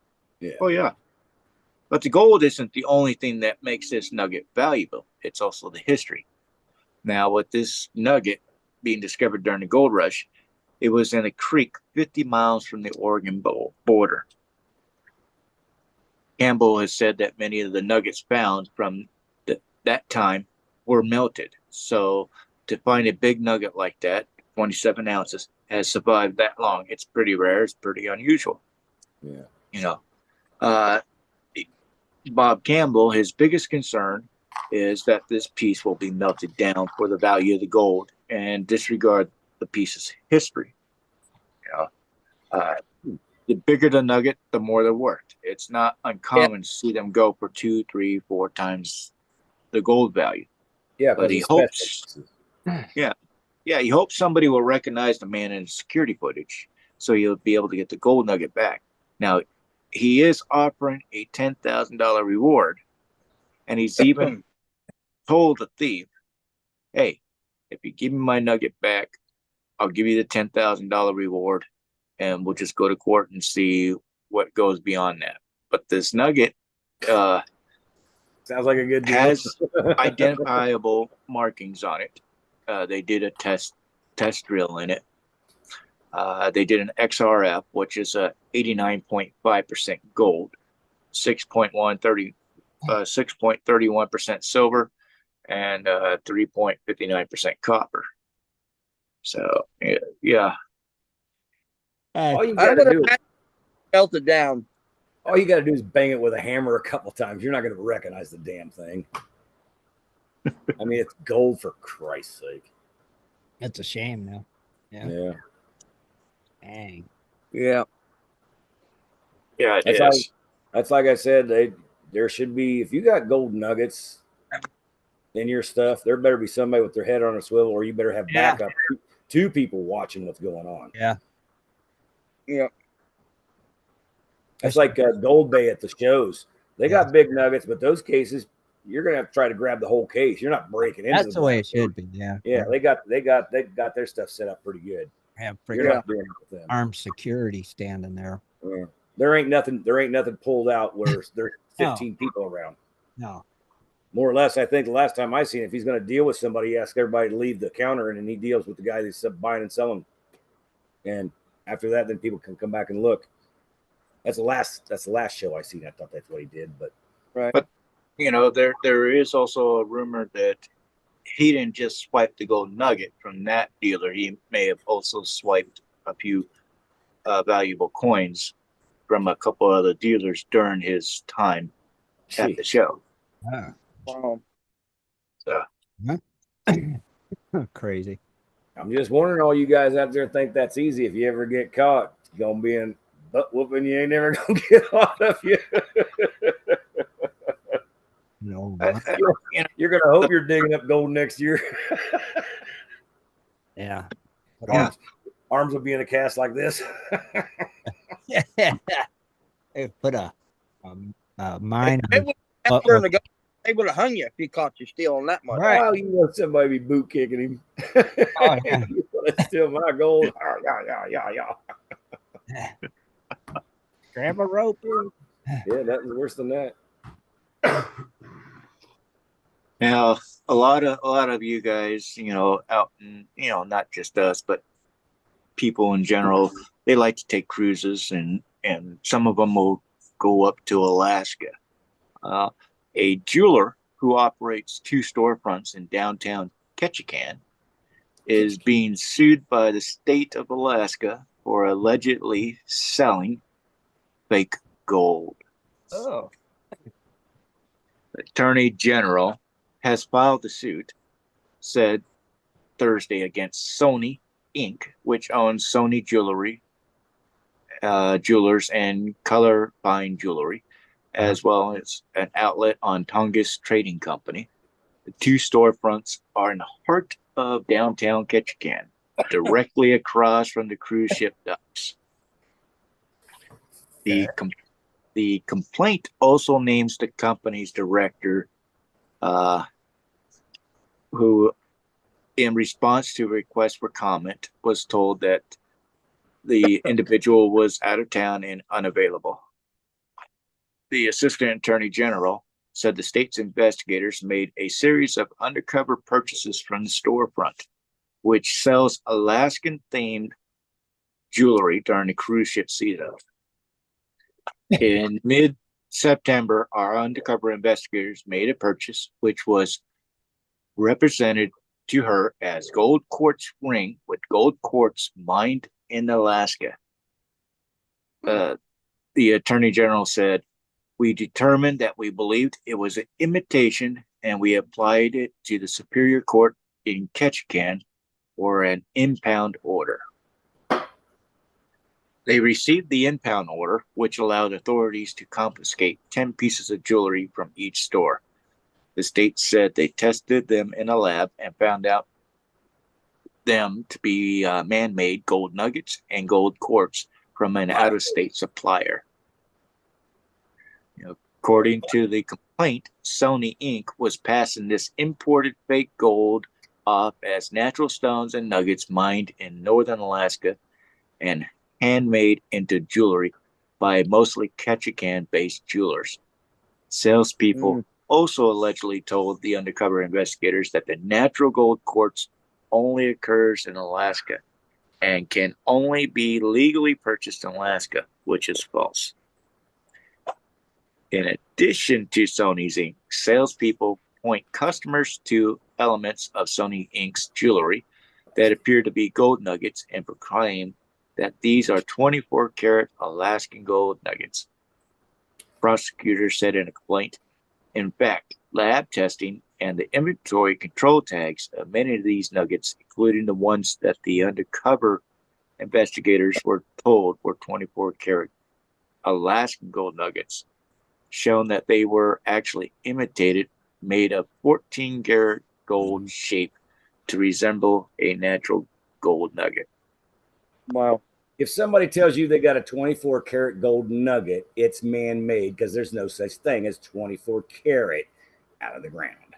Oh, yeah. But the gold isn't the only thing that makes this nugget valuable. It's also the history. Now, with this nugget being discovered during the gold rush, it was in a creek 50 miles from the Oregon border. Campbell has said that many of the nuggets found from that time were melted. So to find a big nugget like that, 27 ounces, has survived that long, it's pretty rare. It's pretty unusual. Bob Campbell, his biggest concern is that this piece will be melted down for the value of the gold and disregard the piece's history. The bigger the nugget, the more they're worth. It's not uncommon to see them go for 2, 3, 4 times the gold value. Yeah, but he hopes. He hopes somebody will recognize the man in security footage, so he'll be able to get the gold nugget back. Now, he is offering a $10,000 reward, and he's even told the thief, "Hey, if you give me my nugget back, I'll give you the $10,000 reward, and we'll just go to court and see what goes beyond that." But this nugget sounds like a good deal. Has identifiable markings on it. They did a test drill in it. They did an XRF, which is a 89.5% gold, 6.31% silver, and 3.59% copper. So yeah. All you got to do is melt it down. All you got to do is bang it with a hammer a couple times. You're not going to recognize the damn thing. I mean, it's gold, for Christ's sake. That's a shame now. Yeah. Dang. Yeah. Yeah, that's like I said, there should be, if you got gold nuggets in your stuff, there better be somebody with their head on a swivel, or you better have backup, two people watching what's going on. Yeah. That's like Gold Bay at the shows. They got big nuggets, but those cases, you're gonna have to try to grab the whole case. You're not breaking into. That's the way it should be. Yeah. Yeah, they got their stuff set up pretty good. Have You're not doing it with them. Armed security standing there. Yeah. There ain't nothing pulled out where there's 15 people around. No. More or less, I think the last time I seen it, if he's going to deal with somebody, he asks everybody to leave the counter, and then he deals with the guy that's buying and selling. And after that, then people can come back and look. That's the last show I seen. I thought that's what he did, but Right. But there is also a rumor that he didn't just swipe the gold nugget from that dealer. He may have also swiped a few valuable coins from a couple other dealers during his time at the show. Ah, Wow. So crazy. I'm just wondering, all you guys out there think that's easy. If you ever get caught, it's gonna be in butt whooping. You ain't never gonna get out of you. No, You're gonna hope you're digging up gold next year. yeah. Arms will be in a cast like this. They put a mine. They would have hung you if he caught you stealing that much. Right. Oh, you want somebody be boot kicking him. Oh, yeah. You want to steal my gold? Oh, yeah. Grab a rope. Yeah, nothing's worse than that. now a lot of you guys, out in, not just us, but people in general, they like to take cruises, and some of them will go up to Alaska. A jeweler who operates 2 storefronts in downtown Ketchikan is being sued by the state of Alaska for allegedly selling fake gold. Oh. Attorney General has filed the suit, said Thursday, against Sony Inc., which owns Sony Jewelry, Jewelers and Color Fine Jewelry, as well as an outlet on Tongass Trading Company. The 2 storefronts are in the heart of downtown Ketchikan, directly across from the cruise ship docks. The complaint also names the company's director, who, in response to a request for comment, was told that the individual was out of town and unavailable. The Assistant Attorney General said the state's investigators made a series of undercover purchases from the storefront, which sells Alaskan-themed jewelry during the cruise ship season. In mid-September, our undercover investigators made a purchase, which was represented to her as gold quartz ring with gold quartz mined in Alaska. The Attorney General said, "We determined that we believed it was an imitation, and we applied it to the Superior Court in Ketchikan for an impound order." They received the impound order, which allowed authorities to confiscate 10 pieces of jewelry from each store. The state said they tested them in a lab and found out them to be man-made gold nuggets and gold quartz from an out-of-state supplier. According to the complaint, Sony Inc. was passing this imported fake gold off as natural stones and nuggets mined in northern Alaska and handmade into jewelry by mostly Ketchikan-based jewelers. Salespeople also allegedly told the undercover investigators that the natural gold quartz only occurs in Alaska and can only be legally purchased in Alaska, which is false. In addition to Sony's Inc., salespeople point customers to elements of Sony Inc.'s jewelry that appear to be gold nuggets and proclaim that these are 24-karat Alaskan gold nuggets. Prosecutors said in a complaint, in fact, lab testing and the inventory control tags of many of these nuggets, including the ones that the undercover investigators were told were 24-karat Alaskan gold nuggets, shown that they were actually imitated, made of 14-karat gold shape to resemble a natural gold nugget. Wow. If somebody tells you they got a 24-karat gold nugget, it's man-made, because there's no such thing as 24-karat out of the ground.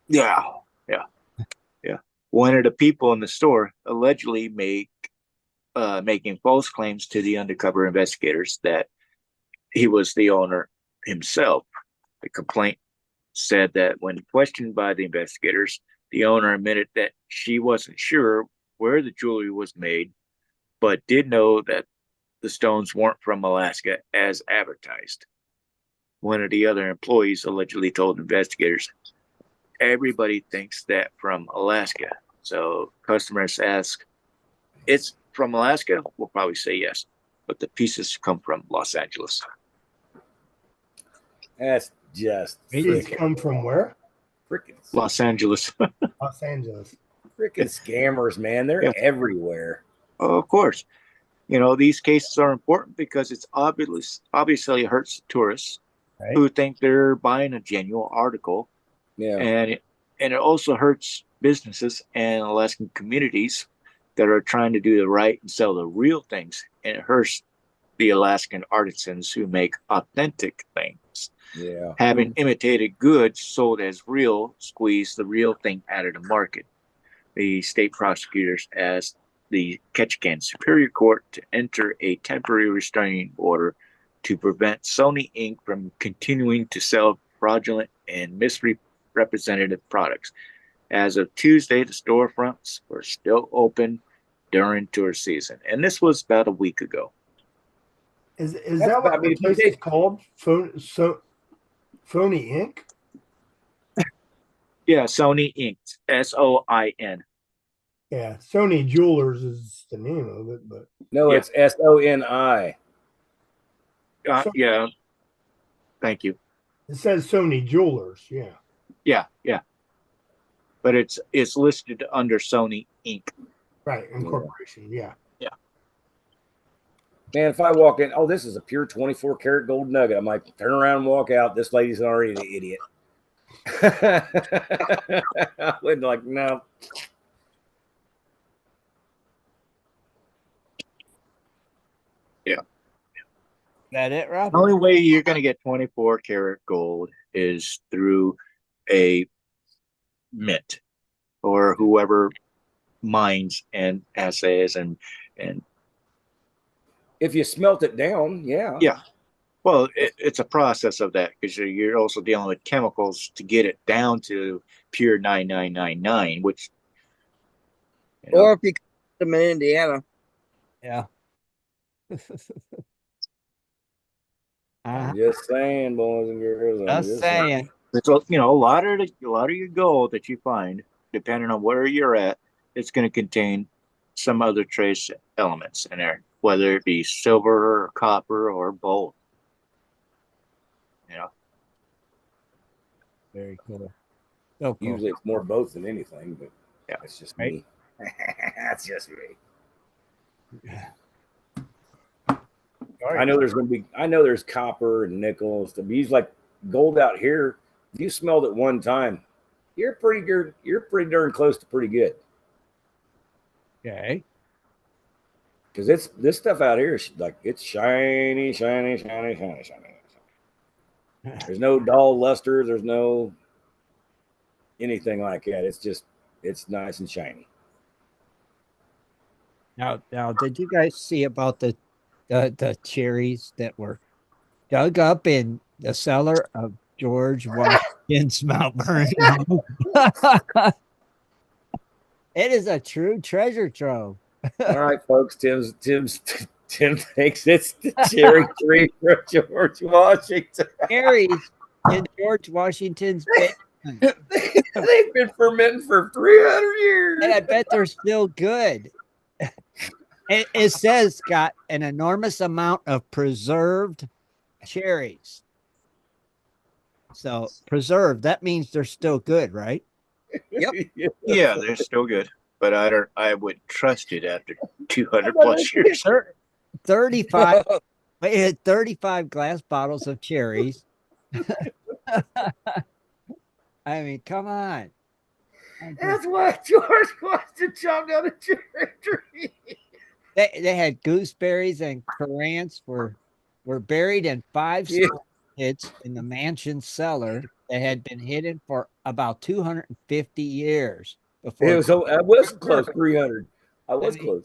Yeah. One of the people in the store allegedly making false claims to the undercover investigators that he was the owner himself. The complaint said that when questioned by the investigators, the owner admitted that she wasn't sure where the jewelry was made, but did know that the stones weren't from Alaska as advertised. One of the other employees allegedly told investigators, everybody thinks that from Alaska. So customers ask, it's from Alaska? We'll probably say yes. But the pieces come from Los Angeles. That's just These come from where? freaking Los Angeles. Los Angeles. freaking scammers, man. They're everywhere. Oh, of course. You know, these cases are important because it's obviously hurts tourists who think they're buying a genuine article. Yeah. And it also hurts businesses and Alaskan communities that are trying to do the right and sell the real things. And it hurts the Alaskan artisans who make authentic things. Yeah. Having imitated goods sold as real squeeze the real thing out of the market. The state prosecutors asked the Ketchikan Superior Court to enter a temporary restraining order to prevent Sony Inc. from continuing to sell fraudulent and misrepresented products. As of Tuesday, the storefronts were still open during tourist season, and this was about a week ago. Is that what the place is called? Phony Inc. Yeah, Sony Inc. SOIN. Yeah, Sony Jewelers is the name of it, but no, it's SONI. Yeah. Thank you. It says Sony Jewelers. Yeah. Yeah. But it's listed under Sony Inc. Right, incorporation. Yeah. Man, if I walk in, oh, this is a pure 24 karat gold nugget. I might turn around and walk out. This lady's already an idiot. I would like, no. Yeah. That it, Rob? The only way you're going to get 24 karat gold is through a mint or whoever mines and assays and if you smelt it down, yeah. Well, it's a process of that because you're also dealing with chemicals to get it down to pure 9999, which or if you cut them in Indiana. Yeah. I'm just saying, boys and girls. I'm Just saying. So, you know, a lot of your gold that you find, depending on where you're at, it's going to contain some other trace elements in there, whether it be silver or copper or both. You know. Very cool. So cool. Usually it's more both than anything, but yeah, it's just me. That's just me. I know there's copper and nickel and stuff. Use like gold out here. If you smelled it one time, you're pretty darn close to pretty good. Okay. Because this stuff out here is like it's shiny. There's no dull luster. There's no anything like that. It's nice and shiny. Now, did you guys see about the cherries that were dug up in the cellar of George Washington's Mount Vernon home? It is a true treasure trove. All right, folks. Tim thinks it's the cherry tree from George Washington. Cherries in George Washington's basement. They've been fermenting for 300 years. And I bet they're still good. It says got an enormous amount of preserved cherries. So preserved, that means they're still good, right? Yep. Yeah, they're still good. But I wouldn't trust it after 200 plus years. 35 it had 35 glass bottles of cherries. I mean, come on. That's why George Washington chopped down a cherry tree. They had gooseberries and currants were buried in 5 pits in the mansion cellar that had been hidden for about 250 years before. I was close, 300. I was close.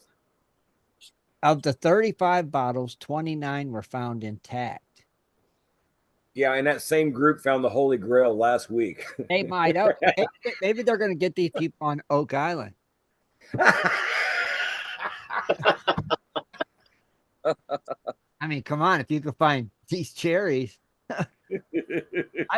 Of the 35 bottles, 29 were found intact. Yeah, and that same group found the Holy Grail last week. They might have. Maybe they're going to get these people on Oak Island. I mean, come on, if you could find these cherries. I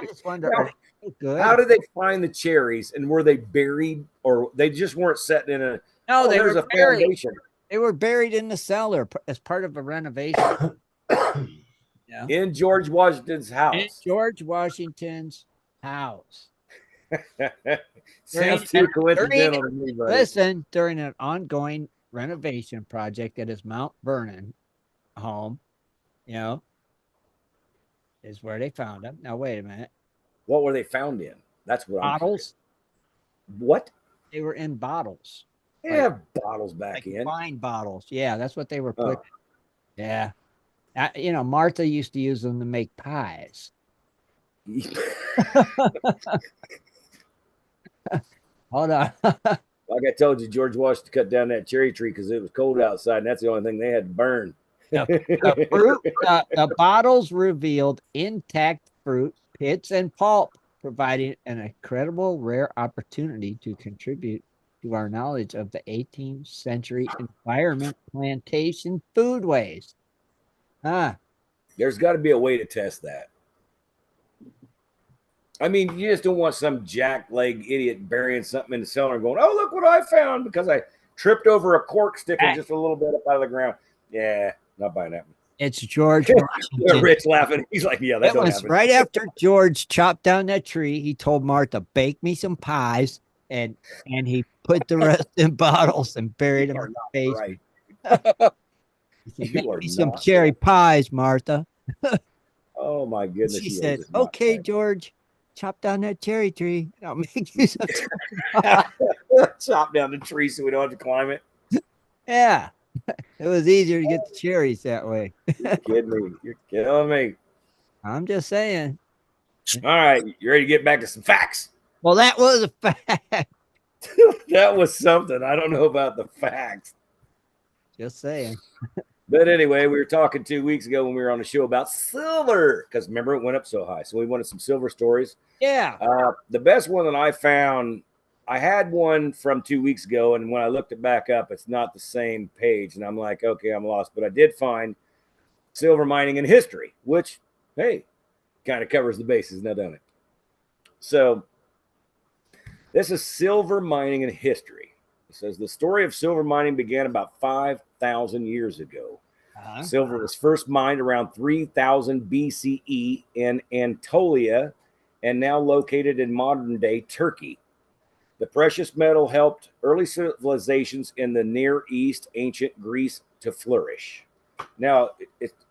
just wonder, Now, are they good? how did they find the cherries, and were they buried, or they just weren't set in a? No, they there's were a buried. foundation. They were buried in the cellar as part of a renovation. Yeah. In George Washington's In house. George Washington's house. Sounds too coincidental to me, buddy. Listen, during an ongoing renovation project at his Mount Vernon home, you know, is where they found them. Now, wait a minute. What were they found in? That's what bottles. What? They were in bottles. They have bottles back in. Wine bottles. Yeah, that's what they were put. Yeah. You know, Martha used to use them to make pies. Hold on. Like I told you, George Washington cut down that cherry tree because it was cold outside, and that's the only thing they had to burn. The bottles revealed intact fruit, pits, and pulp, providing an incredible rare opportunity to contribute to our knowledge of the 18th century environment plantation foodways. There's got to be a way to test that. I mean, you just don't want some jackleg idiot burying something in the cellar and going, "Oh, look what I found because I tripped over a cork sticking just a little bit up out of the ground." Yeah, not buying that one. It's George Washington. Rich laughing. He's like, "Yeah, that was right after George chopped down that tree. He told Martha, "Bake me some pies," and he put the rest in bottles and buried them in the basement. Right. Make me some cherry pies, Martha. Oh my goodness! She said, "Okay, George, chop down that cherry tree. And I'll make you some." Chop down the tree so we don't have to climb it. Yeah, it was easier to get the cherries that way. You're kidding me. You're killing me. I'm just saying. All right, you ready to get back to some facts? Well, that was a fact. That was something. I don't know about the facts. Just saying. But anyway, we were talking 2 weeks ago when we were on the show about silver because remember it went up so high. So we wanted some silver stories. Yeah. The best one that I found, I had one from 2 weeks ago, and when I looked it back up, it's not the same page. And I'm like, okay, I'm lost. But I did find silver mining in history, which, hey, kind of covers the bases now, doesn't it? So this is silver mining in history. It says the story of silver mining began about 5,000 years ago. Silver was first mined around 3000 BCE in Anatolia and now located in modern-day Turkey. The precious metal helped early civilizations in the Near East, ancient Greece, to flourish. Now,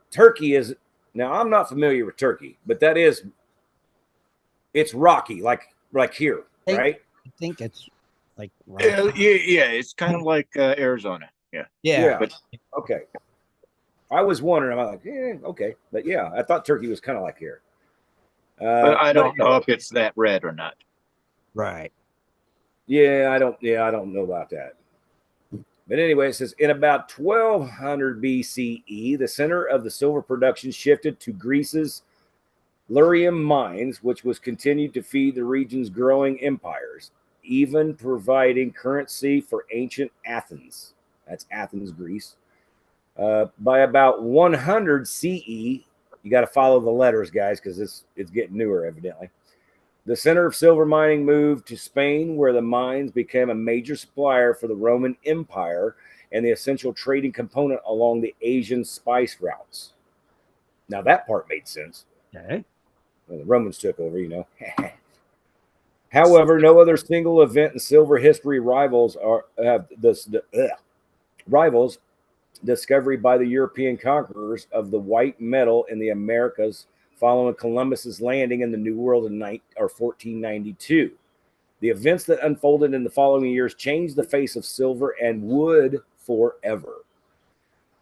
Turkey is... Now, I'm not familiar with Turkey, but that is... It's rocky, like here, right? I think it's like... Yeah, it's kind of like Arizona. Yeah. But, okay. I was wondering, I'm like, okay. But yeah, I thought Turkey was kind of like here. But I don't know if it's that red or not. Right. Yeah, I don't know about that. But anyway, it says in about 1200 BCE, the center of the silver production shifted to Greece's Lurium mines, which was continued to feed the region's growing empires, even providing currency for ancient Athens. That's Athens, Greece. By about 100 CE, you got to follow the letters, guys, because it's getting newer, evidently. The center of silver mining moved to Spain, where the mines became a major supplier for the Roman Empire and the essential trading component along the Asian spice routes. Now, that part made sense. Okay. Well, the Romans took over, you know. However, no other single event in silver history rivals discovery by the European conquerors of the white metal in the Americas following Columbus's landing in the New World in 1492. The events that unfolded in the following years changed the face of silver and would forever.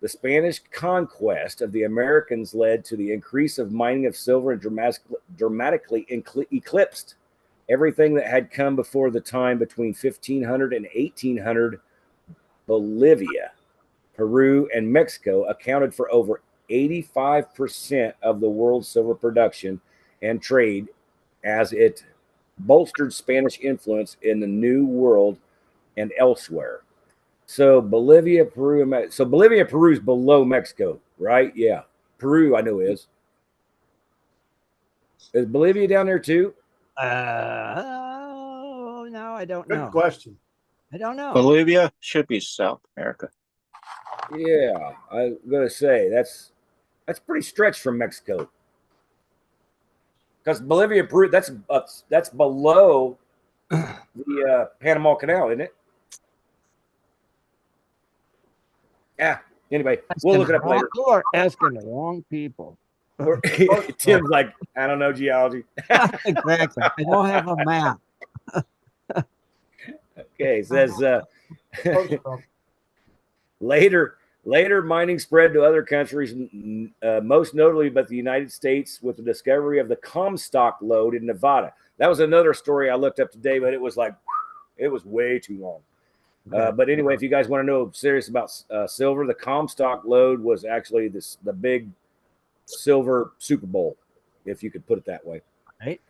The Spanish conquest of the Americans led to the increase of mining of silver and dramatically eclipsed everything that had come before the time between 1500 and 1800. Bolivia, Peru, and Mexico accounted for over 85% of the world's silver production and trade as it bolstered Spanish influence in the New World and elsewhere. So Bolivia, Peru, so Bolivia, Peru is below Mexico, right? Yeah. Peru, I know is. Is Bolivia down there too? No, I don't know. Good question. I don't know. Bolivia should be South America. Yeah, I'm gonna say that's pretty stretched from Mexico. Because Bolivia, Peru, that's below the Panama Canal, isn't it? Yeah. Anyway, we'll look it up later. You are asking the wrong people. Tim's like, I don't know geology. Exactly. I don't have a map. Okay, it says later mining spread to other countries, most notably but the United States, with the discovery of the Comstock lode in Nevada. That was another story I looked up today, but it was way too long. But anyway, if you guys want to know serious about silver, the Comstock lode was actually the big silver Super Bowl, if you could put it that way. Right.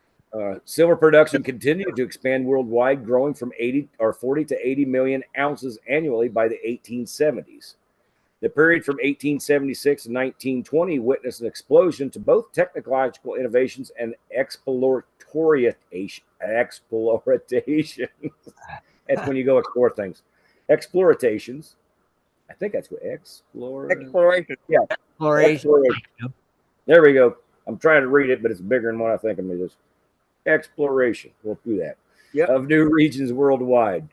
Silver production continued to expand worldwide, growing from 40 to 80 million ounces annually by the 1870s. The period from 1876 to 1920 witnessed an explosion to both technological innovations and exploration. That's when you go explore things. Explorations. I think that's what Exploration. Yeah. Exploration. There we go. I'm trying to read it, but it's bigger than what I think it is. Exploration. We'll do that. Yep. Of new regions worldwide.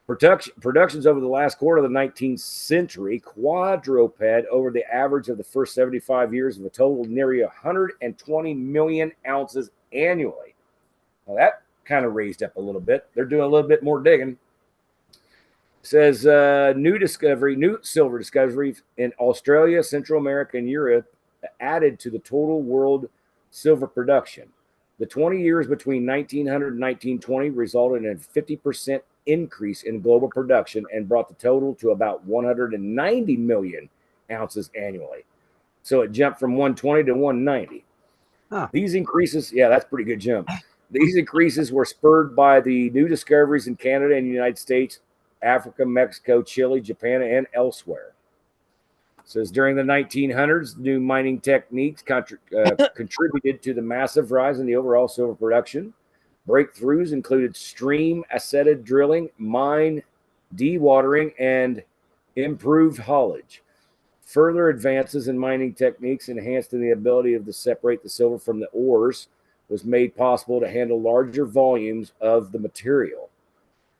Productions over the last quarter of the 19th century quadruped over the average of the first 75 years of a total nearly 120 million ounces annually. Now that kind of raised up a little bit. They're doing a little bit more digging. It says new silver discovery in Australia, Central America, and Europe added to the total world silver production. The 20 years between 1900 and 1920 resulted in a 50% increase in global production and brought the total to about 190 million ounces annually. So it jumped from 120 to 190. Huh. These increases, yeah, that's a pretty good jump. These increases were spurred by the new discoveries in Canada and the United States, Africa, Mexico, Chile, Japan, and elsewhere. It says during the 1900s, new mining techniques contributed to the massive rise in the overall silver production. Breakthroughs included stream acid drilling, mine dewatering, and improved haulage. Further advances in mining techniques enhanced the ability to separate the silver from the ores was made possible to handle larger volumes of the material.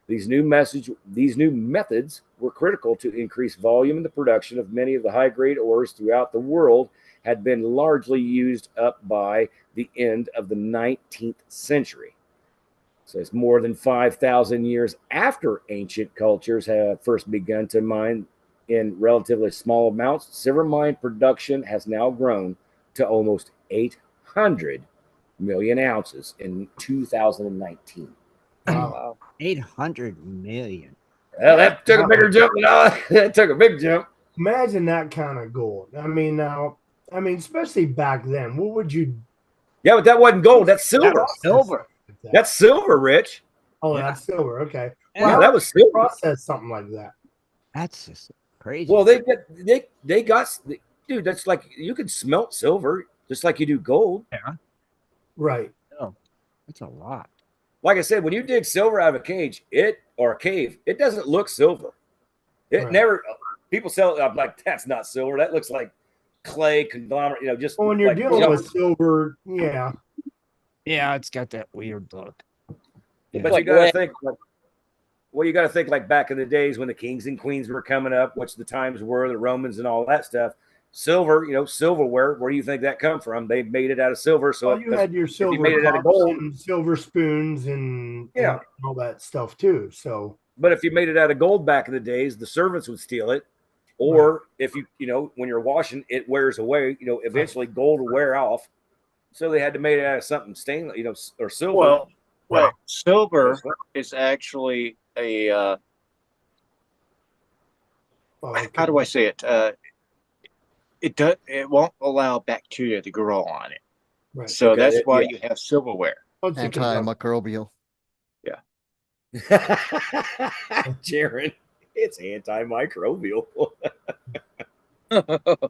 These new methods were critical to increase volume in the production of many of the high-grade ores throughout the world had been largely used up by the end of the 19th century. So it's more than 5,000 years after ancient cultures have first begun to mine in relatively small amounts. Silver mine production has now grown to almost 800 million ounces in 2019. Wow. 800 million. Well, that took a bigger jump than that took a big jump. Imagine that kind of gold. I mean, especially back then, what would you? Yeah, but that wasn't gold. That's silver. Silver. That's silver, Rich. Oh, Yeah. that's silver. Okay. Yeah, Well, that was silver. Process something like that. That's just crazy. Well, they got, dude. That's like you can smelt silver just like you do gold. Yeah. Right. Oh, that's a lot. Like I said, when you dig silver out of a cave, it doesn't look silver. It Right. never. People sell it. I'm like, that's not silver. That looks like clay conglomerate. Just Well, when you're like dealing with silver, yeah. Yeah, it's got that weird look. But Like you got to lead. think. Well, you got to think like back in the days when the kings and queens were coming up, which the times were, the Romans and all that stuff. Silver, silverware. Where do you think that come from? They made it out of silver. So Well, you had your silver made it out of cups gold, and silver spoons and Yeah. and all that stuff too. So, but if you made it out of gold back in the days, the servants would steal it. Or if when you're washing, it wears away. Eventually gold will wear off. So they had to make it out of something stainless, or silver. Well, silver is actually a how do I say it? It won't allow bacteria to grow on it. Right. So Okay, that's why yeah. you have silverware. Antimicrobial. Jaron. It's antimicrobial.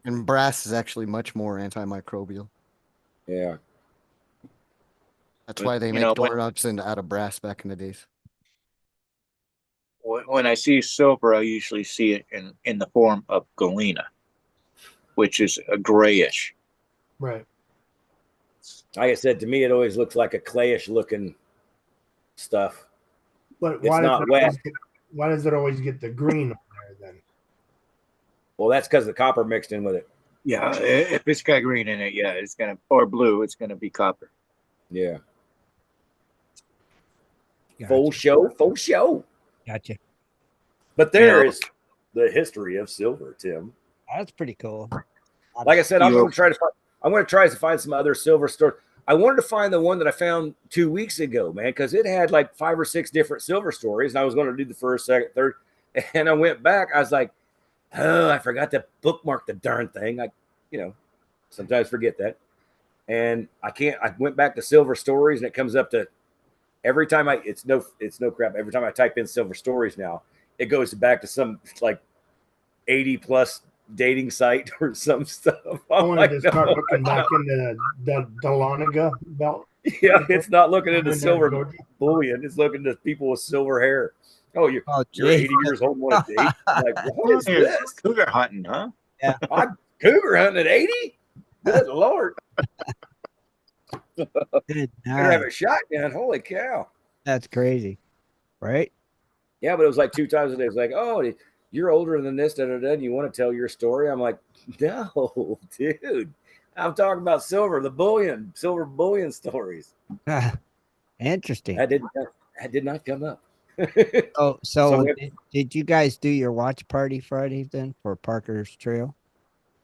And brass is actually much more antimicrobial. Yeah. That's But, why they you make know, doorknobs out of brass back in the days. when I see silver, I usually see it in the form of galena, which is a grayish. Right. Like I said, to me, it always looks like a clayish looking stuff. But It's not wet. Why does it always get the green on there then? Well, that's because the copper mixed in with it. Yeah, if it's got green in it, yeah, it's gonna, or blue, it's gonna be copper. Yeah. Gotcha. Full show. Gotcha. But there is the history of silver, Tim. That's pretty cool. Like I said, I'm going to try to find some other silver stores. I wanted to find the one that I found 2 weeks ago, man, because it had like 5 or 6 different silver stories, and I was going to do the first, second, third, and I went back. I was like, oh, I forgot to bookmark the darn thing. I sometimes forget that, and I can't. I went back to silver stories, and it comes up to every time it's no crap. Every time I type in silver stories now, it goes back to some like 80 plus dating site or some stuff. I wanted to start looking back into the Dahlonega belt. Yeah, it's not looking into silver bullion. It's looking to people with silver hair. Oh, you're 80 years old and want to date? I'm like, what is this? Cougar hunting, huh? Yeah. I'm cougar hunting at 80? Good Lord. Good Better have night. a shotgun. Holy cow. That's crazy. Right? Yeah, but it was like 2 times a day. It's like, oh, you're older than this, and you want to tell your story? I'm like, no, dude. I'm talking about silver bullion stories. Interesting. That did not come up. So did you guys do your watch party Friday then for Parker's Trail?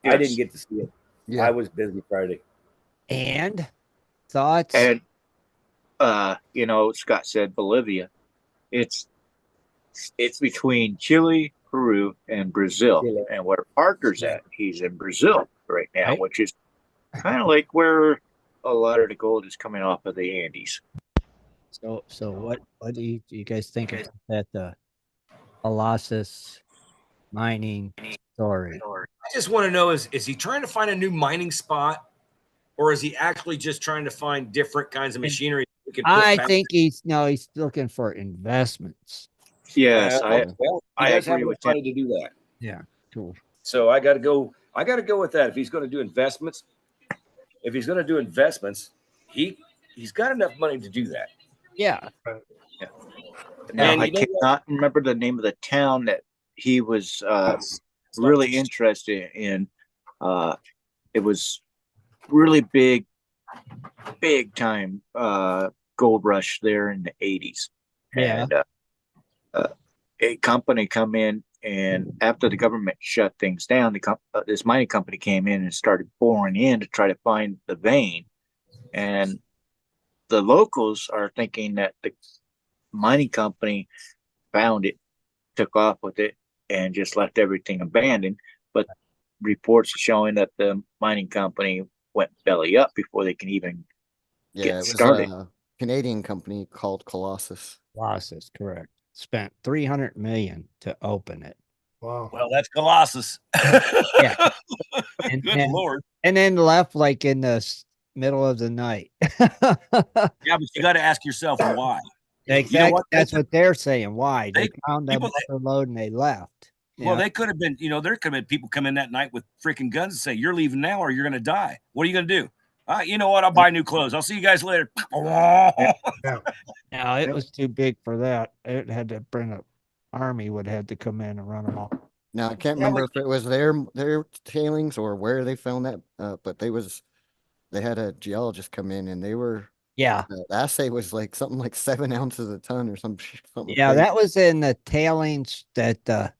I didn't get to see it. Yeah. I was busy Friday. And thoughts? And Scott said Bolivia. It's between Chile, Peru, and Brazil. Chile. And where Parker's at, he's in Brazil right now, Right. which is kind of like where a lot of the gold is coming off of the Andes. So what do you guys think about that the Colossus mining story? I just want to know, is he trying to find a new mining spot, or is he actually just trying to find different kinds of machinery? I think he's looking for investments. Yes, I does agree have with money to do that. Yeah, cool. So I got to go with that. If he's going to do investments, he's got enough money to do that. Yeah. Now, And I cannot remember the name of the town that he was really interested in. It was really big time gold rush there in the 80s. Yeah. And a company come in, and after the government shut things down, this mining company came in and started boring in to try to find the vein. And the locals are thinking that the mining company found it, took off with it, and just left everything abandoned. But reports showing that the mining company went belly up before they can even get started. It was a Canadian company called Colossus. Colossus, correct. Spent $300 million to open it. Wow. Well, that's Colossus. Yeah. And Good Lord. And then left like in the middle of the night. Yeah, but you got to ask yourself why. Exactly. You know what? That's what they're saying. Why? They found them people- load and they left. Well, they could have been, there could have been people come in that night with freaking guns and say, you're leaving now or you're going to die. What are you going to do? You know what? I'll buy new clothes. I'll see you guys later. No, it was too big for that. It had to bring an army would have to come in and run them off. Now I can't remember if it was their tailings or where they found that, but they had a geologist come in and they were the assay was like something like 7 ounces a ton or something. Yeah, that was in the tailings that the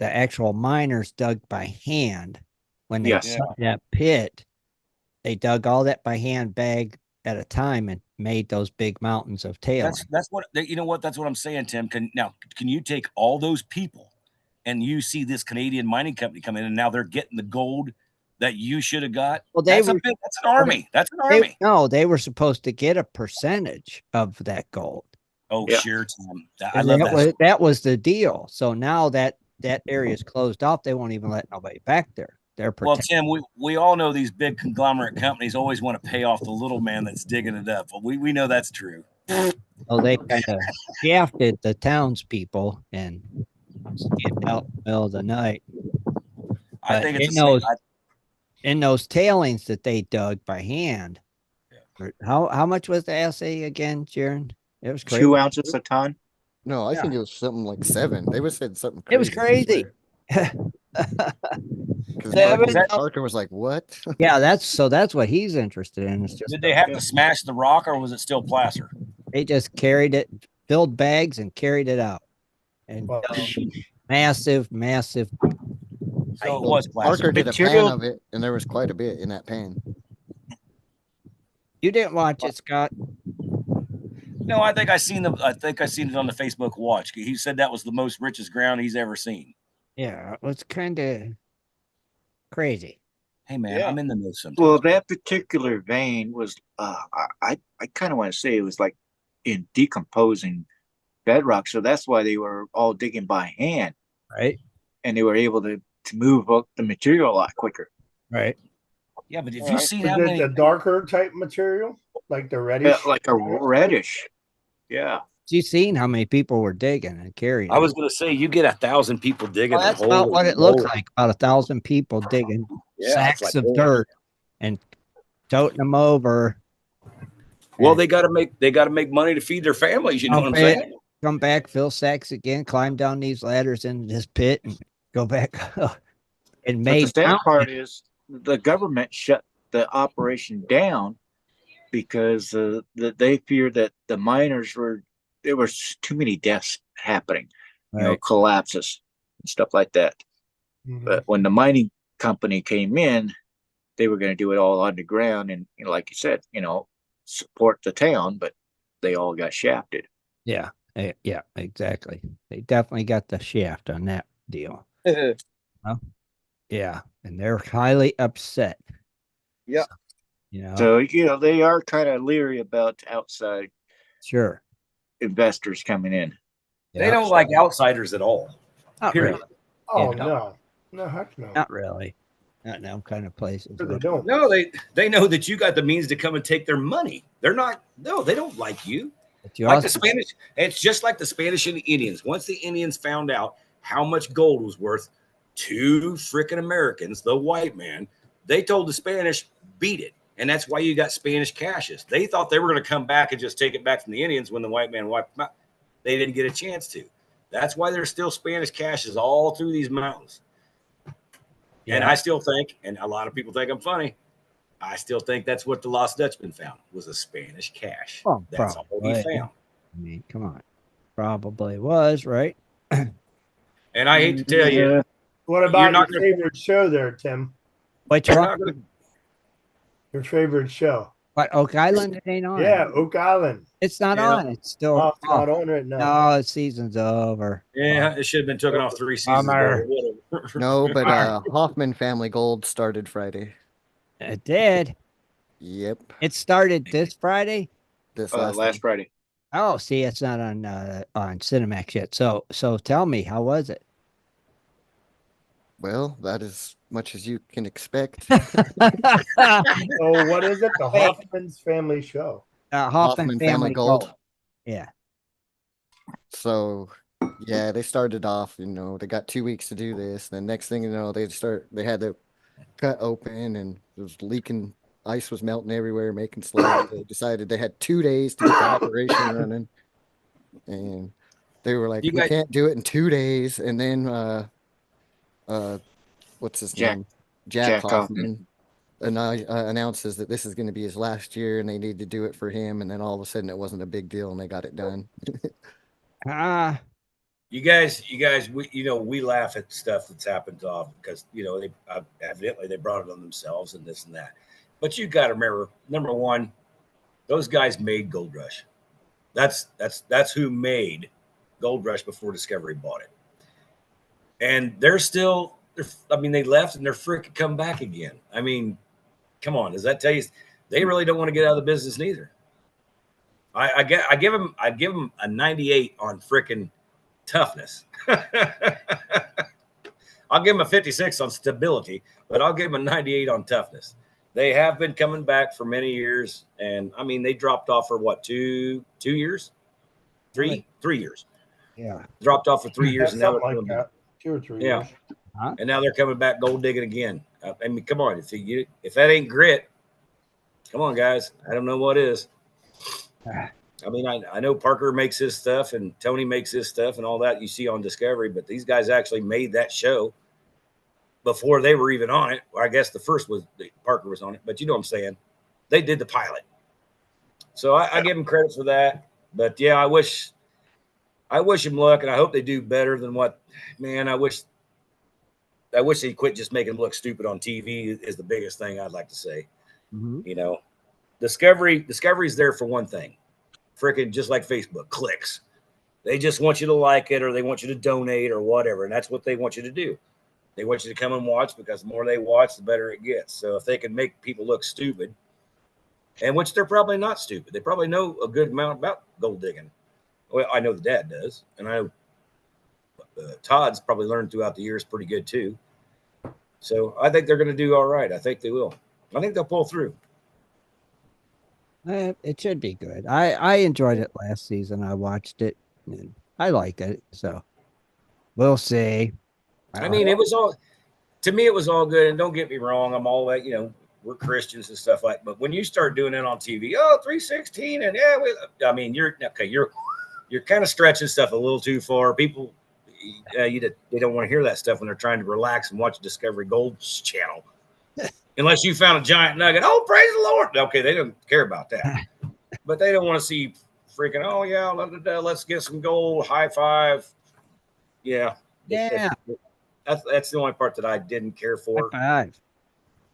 actual miners dug by hand when they dug that pit. They dug all that by hand, bag at a time, and made those big mountains of tailings. That's what That's what I'm saying, Tim. Can you take all those people, and you see this Canadian mining company come in, and now they're getting the gold that you should have got? Well, that's an army. That's an army. No, they were supposed to get a percentage of that gold. Oh, Yeah. sure, Tom. I love that. That was the deal. So now that area is closed off, they won't even let nobody back there. They're protected. Well, Tim, we all know these big conglomerate companies always want to pay off the little man that's digging it up. Well, we know that's true. So they kind of shafted the townspeople and skipped out in the middle of the night. I think it's in those tailings that they dug by hand. Yeah. How much was the assay again, Sharon? It was crazy. 2 ounces a ton. No, I think it was something like 7. They said something crazy. It was crazy. Because Parker was like, "What?" Yeah, that's what he's interested in. It's just did they have to smash the rock, or was it still placer? They just carried it, filled bags, and carried it out. And massive. So it was placer. Parker did a pan of it, and there was quite a bit in that pan. You didn't watch it, Scott? No, I think I seen it on the Facebook watch. He said that was the most richest ground he's ever seen. Yeah, it was kind of crazy. Hey man, I'm in the know sometimes. Well, that particular vein was I kind of want to say it was like in decomposing bedrock, so that's why they were all digging by hand, right? And they were able to move up the material a lot quicker, right? Yeah, but if you see how many, the darker type material, like the reddish, like a reddish, yeah. You seen how many people were digging and carrying? I was going to say you get 1,000 people digging. Well, that's about what it looked like. About 1,000 people digging sacks of dirt and toting them over. Well, they got to make money to feed their families. You know what I'm saying? Come back, fill sacks again, climb down these ladders into this pit, and go back. And the sad part is the government shut the operation down because they feared that the miners there was too many deaths happening, collapses and stuff like that. Mm-hmm. But when the mining company came in, they were going to do it all underground and, like you said, support the town, but they all got shafted. Yeah, exactly. They definitely got the shaft on that deal. Yeah, and they're highly upset. Yeah. So, they are kind of leery about outside. Sure. Investors coming in. They don't like outsiders at all. Not period. Really. Oh, no, heck no. Not really. Not in them kind of places. They don't. No, they know that you got the means to come and take their money. They don't like you. Like the Spanish, it's just like the Spanish and the Indians. Once the Indians found out how much gold was worth to frickin' Americans, the white man, they told the Spanish, beat it. And that's why you got Spanish caches. They thought they were going to come back and just take it back from the Indians when the white man wiped them out. They didn't get a chance to. That's why there's still Spanish caches all through these mountains. Yeah. And I still think, and a lot of people think I'm funny, I still think that's what the Lost Dutchman found, was a Spanish cache. Oh, that's all he found. I mean, come on. Probably was, right? And I hate to tell you. What about your favorite show there, Tim? Which one? Your favorite show? What, Oak Island? It ain't on. Yeah, Oak Island. It's not on. It's still it's not on right now. No, the season's over. Yeah, it should have been taken off 3 seasons ago. No, but Hoffman Family Gold started Friday. It did. Yep. It started this Friday. This last Friday. Oh, see, it's not on Cinemax yet. So tell me, how was it? Well, that is much as you can expect. So what is it? The Hoffman's Family Show. Hoffman Family Gold. Yeah. So, yeah, they started off, they got 2 weeks to do this. Then next thing you know, they had to cut open and it was leaking. Ice was melting everywhere, making slabs. They decided they had 2 days to get the operation running. And they were like, we can't do it in 2 days. And then, what's his name? Jack Hoffman. And announces that this is going to be his last year and they need to do it for him. And then all of a sudden it wasn't a big deal and they got it done. You guys, we laugh at stuff that's happened to them because, evidently they brought it on themselves and this and that. But you got to remember, number one, those guys made Gold Rush. That's who made Gold Rush before Discovery bought it. And they left and they're freaking come back again. I mean, come on. Does that tell you they really don't want to get out of the business neither? I give him a 98 on freaking toughness. I'll give him a 56 on stability, but I'll give him a 98 on toughness. They have been coming back for many years, and I mean they dropped off for what, two years, three years. Yeah, dropped off for 3 years, Yeah, and now they're something like coming back. that. 2 or 3 Yeah, years. and now they're coming back gold digging again. I mean, come on, if that ain't grit, come on, guys. I don't know what is. I mean, I know Parker makes his stuff and Tony makes his stuff and all that you see on Discovery, but these guys actually made that show before they were even on it. Or I guess the first was Parker was on it, but you know what I'm saying. They did the pilot, so I give them credit for that. But yeah, I wish him luck, and I hope they do better than what. Man, I wish they quit just making them look stupid on TV. Is the biggest thing I'd like to say. Mm-hmm. You know, Discovery's there for one thing. Freaking just like Facebook, clicks. They just want you to like it, or they want you to donate, or whatever, and that's what they want you to do. They want you to come and watch, because the more they watch, the better it gets. So if they can make people look stupid, and which they're probably not stupid, they probably know a good amount about gold digging. Well, I know the dad does, and I know Todd's probably learned throughout the years pretty good too. So I think they're going to do all right. I think they will. I think they'll pull through. It should be good. I enjoyed it last season. I watched it and I like it. So we'll see. I mean, it was all, to me, it was all good. And don't get me wrong, I'm all that, we're Christians and stuff like. But when you start doing it on TV, 316, and I mean, you're kind of stretching stuff a little too far. People, they don't want to hear that stuff when they're trying to relax and watch Discovery Gold's channel. Unless you found a giant nugget. Oh, praise the Lord. Okay, they don't care about that. But they don't want to see freaking, let's get some gold, high five. Yeah. Yeah. That's the only part that I didn't care for. High five.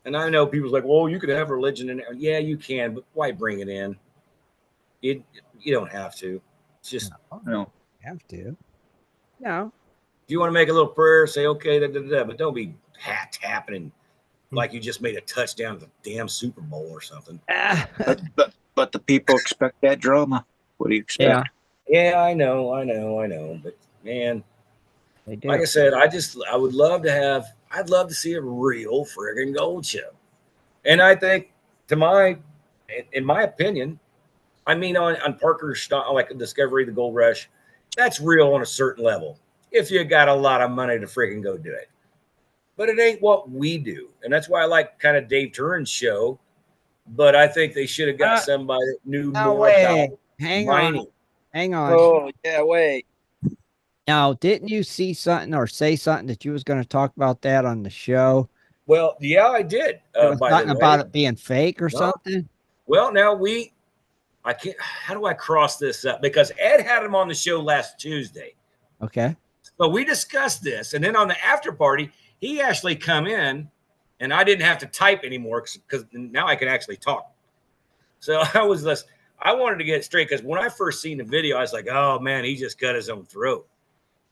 And I know people's like, well, you could have religion in there. Yeah, you can, but why bring it in? You don't have to. It's just, no. Have to. No. If you want to make a little prayer, say, okay, but don't be tapping like you just made a touchdown at the damn Super Bowl or something. But the people expect that drama. What do you expect? Yeah, I know. But man, like I said, I'd love to see a real friggin' gold show. And I think, in my opinion, I mean, on Parker's, like Discovery, the Gold Rush, that's real on a certain level. If you got a lot of money to freaking go do it. But it ain't what we do. And that's why I like kind of Dave Turin's show. But I think they should have got somebody that knew more about mining. Hang on. Oh, yeah, wait. Now, didn't you see something or say something that you was going to talk about that on the show? Well, yeah, I did. Talking about it being fake or something? Well, now I can't, how do I cross this up? Because Ed had him on the show last Tuesday. Okay. So we discussed this. And then on the after party, he actually come in, and I didn't have to type anymore because now I can actually talk. So I wanted to get it straight, because when I first seen the video, I was like, oh man, he just cut his own throat.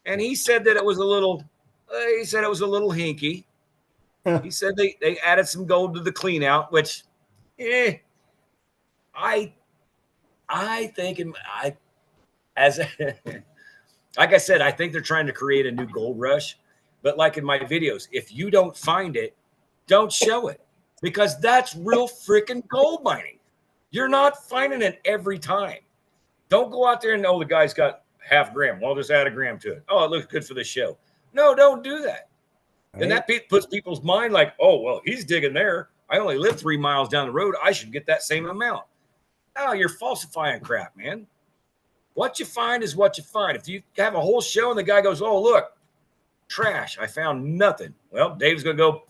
And he said that it was a little hinky. He said they added some gold to the clean out, which I think like I said, I think they're trying to create a new gold rush. But like in my videos, if you don't find it, don't show it, because that's real freaking gold mining. You're not finding it every time. Don't go out there and the guy's got half gram. Well, just add a gram to it. Oh, it looks good for the show. No, don't do that. Right. And that puts people's mind like, oh, well, he's digging there. I only live 3 miles down the road. I should get that same amount. No, you're falsifying crap, man. What you find is what you find. If you have a whole show and the guy goes, oh, look, trash, I found nothing. Well, Dave's going to go,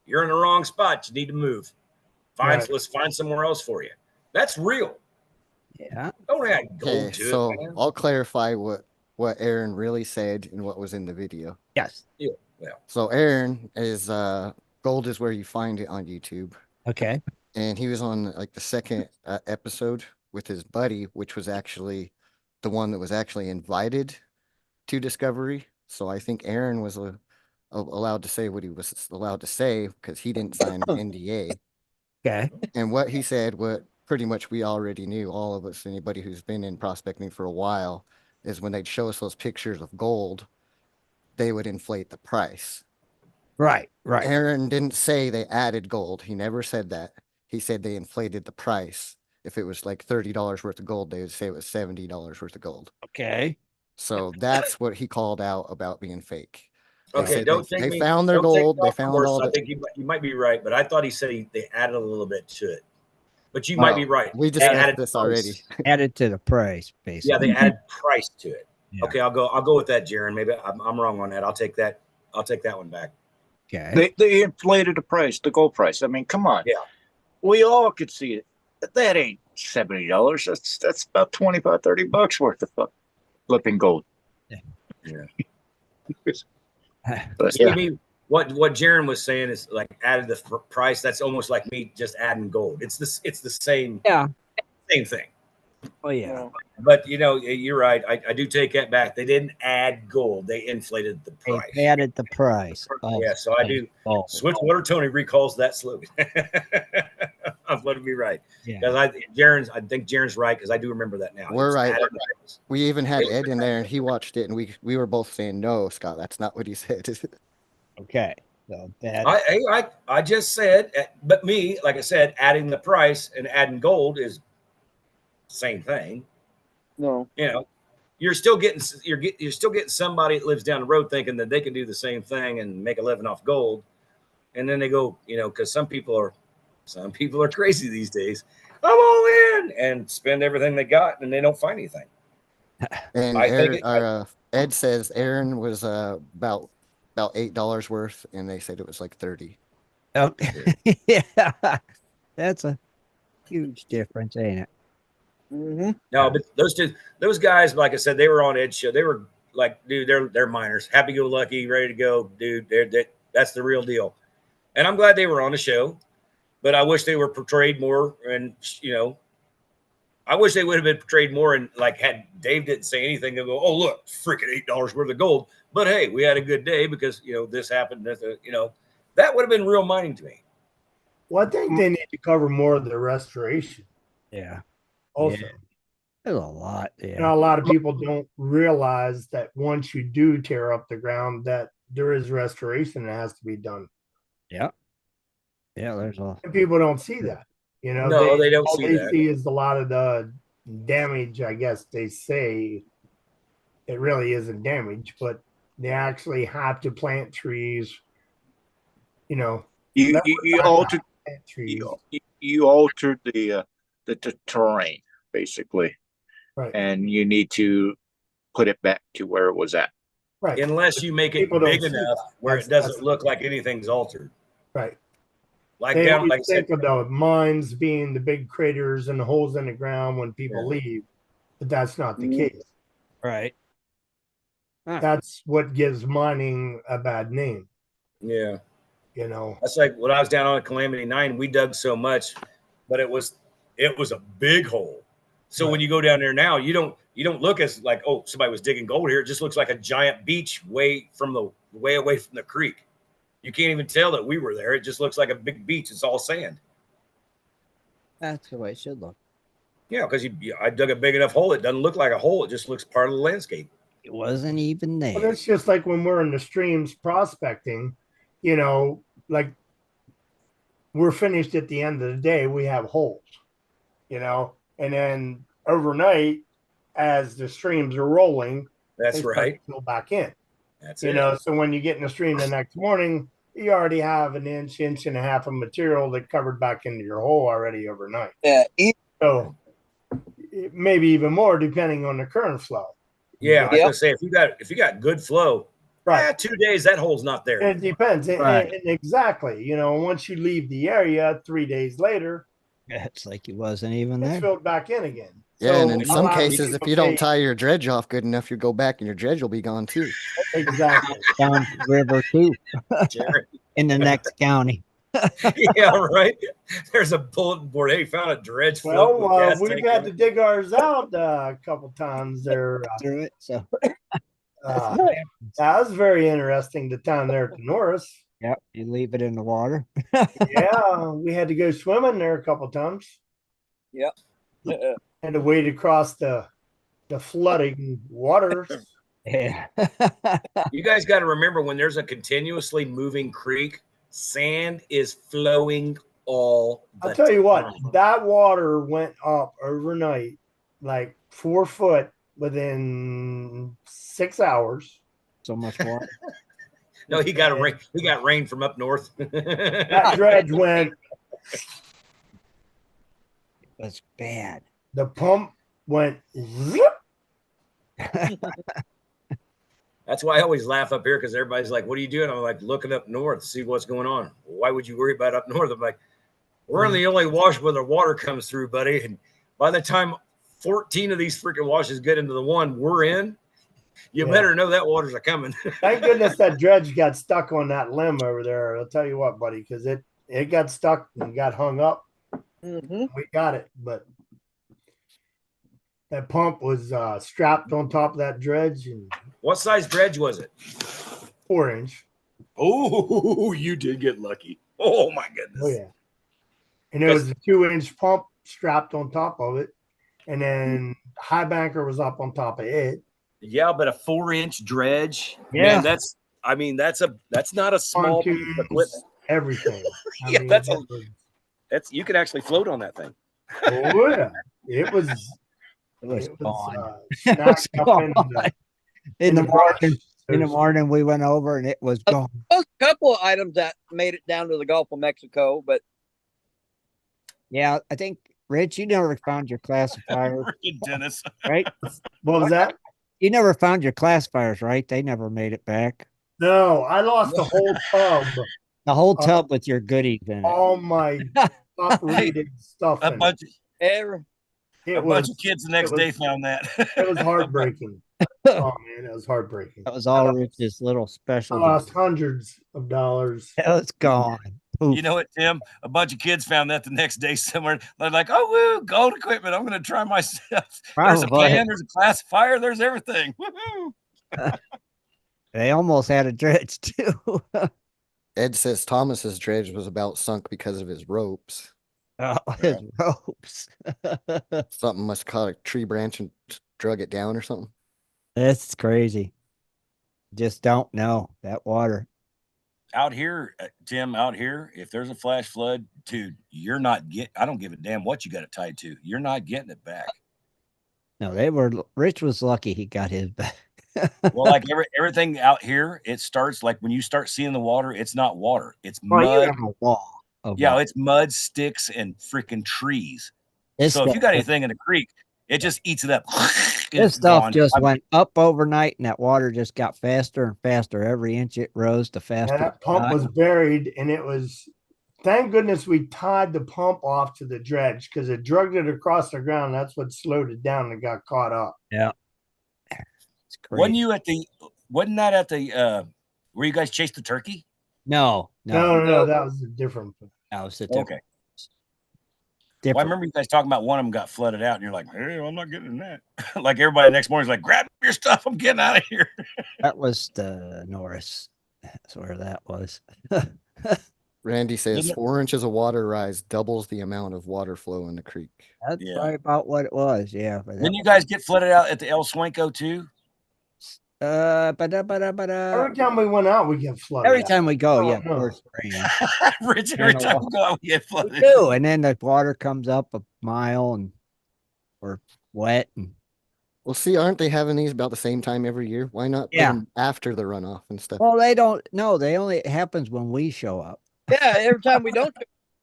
you're in the wrong spot. You need to move. Let's find somewhere else for you. That's real. Yeah. Don't add gold to so it, man. I'll clarify what Aaron really said and what was in the video. Yes. Yeah. Well. So Aaron is gold is where you find it on YouTube. Okay. And he was on like the second episode with his buddy, which was actually the one that was actually invited to Discovery. So I think Aaron was allowed to say what he was allowed to say because he didn't sign an NDA. Okay. And what he said, what pretty much we already knew, all of us, anybody who's been in prospecting for a while, is when they'd show us those pictures of gold, they would inflate the price. Right. Aaron didn't say they added gold. He never said that. He said they inflated the price. If it was like $30 worth of gold, they would say it was $70 worth of gold. Okay. So that's what he called out about being fake. They Okay, said don't they, take they me. found their don't take me gold. They off found course. all I the. think you might be right, but I thought he said they added a little bit to it. But you No, might be right. We They discussed added this price. already. Added to the price, basically. Yeah, they added price to it. Yeah. Okay, I'll go with that, Jaron. Maybe I'm wrong on that. I'll take that one back. Okay. They inflated the price, the gold price. I mean, come on. Yeah. We all could see it. That ain't $70. That's about $25, $30 worth of flipping gold. Yeah. But See, yeah. me, what Jaron was saying is like added the price. That's almost like me just adding gold. It's the same. Yeah. Same thing. Oh yeah. But you're right. I do take that back. They didn't add gold. They inflated the price. They added the price. Yeah, so I do. Switchwater Tony recalls that slogan. I'm going to be right. Because I think Jaron's right because I do remember that now. We're right. We even had Ed in there and he watched it and we were both saying, no, Scott, that's not what he said. Okay. So that I just said, but me, like I said, adding the price and adding gold is the same thing. No. You're still getting somebody that lives down the road thinking that they can do the same thing and make a living off gold. And then they go, because some people are crazy these days. I'm all in and spend everything they got and they don't find anything. And Ed says Aaron was about $8 worth and they said it was like 30. Okay. Yeah. That's a huge difference, ain't it? Mm-hmm. No, but those guys, like I said, they were on Ed's show. They were like, dude, they're miners, happy-go-lucky, ready to go, dude. That's the real deal. And I'm glad they were on the show, but I wish they were portrayed more. And I wish they would have been portrayed more. And like, had Dave didn't say anything, they'll go, "Oh, look, freaking $8 worth of gold." But hey, we had a good day because this happened. That would have been real mining to me. Well, I think they need to cover more of the restoration. Yeah. Also, there's a lot. A Yeah. lot of people don't realize that once you do tear up the ground, that there is restoration that has to be done. Yeah. Yeah. There's a. And people don't see that. No, they don't see that. All they see is a lot of the damage. I guess they say it really isn't damage, but they actually have to plant trees. You altered the terrain basically, right? And you need to put it back to where it was at, right? Unless you make it big enough where it doesn't look like anything's altered, right? Like they down, like think of the mines being the big craters and the holes in the ground when people leave, but that's not the case. Right. That's what gives mining a bad name. Yeah. That's like when I was down on Calamity 9, we dug so much, but it was a big hole. So when you go down there now, you don't look as like, oh, somebody was digging gold here. It just looks like a giant beach way away from the creek. You can't even tell that we were there. It just looks like a big beach. It's all sand. That's the way it should look. Yeah, because I dug a big enough hole. It doesn't look like a hole. It just looks part of the landscape. It wasn't even there. Well, it's just like when we're in the streams prospecting, like we're finished at the end of the day, we have holes, and then overnight, as the streams are rolling, that's right, fill back in. That's So when you get in the stream the next morning, you already have an inch and a half of material that covered back into your hole already overnight. Yeah. So maybe even more depending on the current flow. Yeah, I was gonna say if you got good flow, right? 2 days that hole's not there. It depends, and exactly. Once you leave the area, 3 days later, it's like it wasn't even it's there. filled back in again. Yeah, and in some cases, if you don't tie your dredge off good enough, you go back and your dredge will be gone too. Exactly. Down the river too. In the next county. Yeah, right. There's a bulletin board. Hey, found a dredge. Well, we've had to dig ours out a couple times there. Through it, so that was very interesting. The time there at the Norris. Yep, you leave it in the water. Yeah, we had to go swimming there a couple times. Yep. Had to wade across the flooding waters. Yeah. You guys got to remember when there's a continuously moving creek, sand is flowing all the I'll tell you what, time. that water went up overnight like 4 foot within 6 hours. So much water. No, he got rain. He got rain from up north. That dredge went. That's bad. The pump went zip. That's why I always laugh up here because everybody's like, "What are you doing?" I'm like, looking up north, see what's going on. Why would you worry about up north? I'm like, we're in the only wash where the water comes through, buddy. And by the time 14 of these freaking washes get into the one we're in, you better know that water's a coming. Thank goodness that dredge got stuck on that limb over there. I'll tell you what, buddy, because it got stuck and got hung up. Mm-hmm. We got it, but that pump was strapped on top of that dredge. And What size dredge was it? 4-inch. Oh, you did get lucky. Oh my goodness. Oh yeah. And there was a 2-inch pump strapped on top of it, and then high banker was up on top of it. Yeah, but a 4-inch dredge, Yeah. man, that's not a small piece of equipment. Everything. I Yeah, mean, that's you can actually float on that thing. oh yeah, it was gone. snagged up In the brush. morning. In the morning, we went over and it was gone. A couple of items that made it down to the Gulf of Mexico, but Yeah, I think Rich, you never found your classifiers, Dennis. right? What was that? You never found your classifiers, right? They never made it back. No, I lost the whole tub. The whole tub with your goodies in it. All my uprooted stuff. A bunch every, of kids the next day found that. It was heartbreaking. Oh man, it was heartbreaking. That was all Rich's little special. I lost hundreds of dollars. It's gone. Poof. You know what, Tim? A bunch of kids found that the next day somewhere. They're like, "Oh, woo, gold equipment! I'm going to try myself." There's a pan, there's a classifier, there's everything. Woo-hoo. They almost had a dredge too. Ed says Thomas's dredge was about sunk because of his ropes. Oh, his ropes. Something must have caught a tree branch and drug it down or something. That's crazy. Just don't know that water. Out here, Tim, out here, if there's a flash flood, dude, you're not I don't give a damn what you got it tied to. You're not getting it back. No, Rich was lucky he got his back. Well, like everything out here, it starts like when you start seeing the water, it's not water, it's mud. You have a wall. It's mud, sticks, and freaking trees. So if you got anything in the creek, it just eats it up. This stuff just went up overnight, and that water just got faster and faster. Every inch it rose, the faster. And that pump was buried, and it was. Thank goodness we tied the pump off to the dredge because it dragged it across the ground. That's what slowed it down and got caught up. Yeah. Wasn't that at the where you guys chased the turkey? No. That was a different. That was a different. Okay. Well, I remember you guys talking about one of them got flooded out, and you're like, "Hey, I'm not getting in that." Like everybody next morning's like, "Grab your stuff, I'm getting out of here." That was the Norris. That's where that was. Randy says 4 inches of water rise doubles the amount of water flow in the creek. That's probably about what it was. Yeah. Didn't you guys get flooded out at the El Suenco too? Every time we went out, we get flooded. Every time we go, Oh, yeah, no. first rain. Rich, every time we go out, we get flooded. We do, and then the water comes up a mile and we're wet. And Well, see, aren't they having these about the same time every year? Why not put them after the runoff and stuff? well, they don't. No, it happens when we show up. yeah, every time we don't,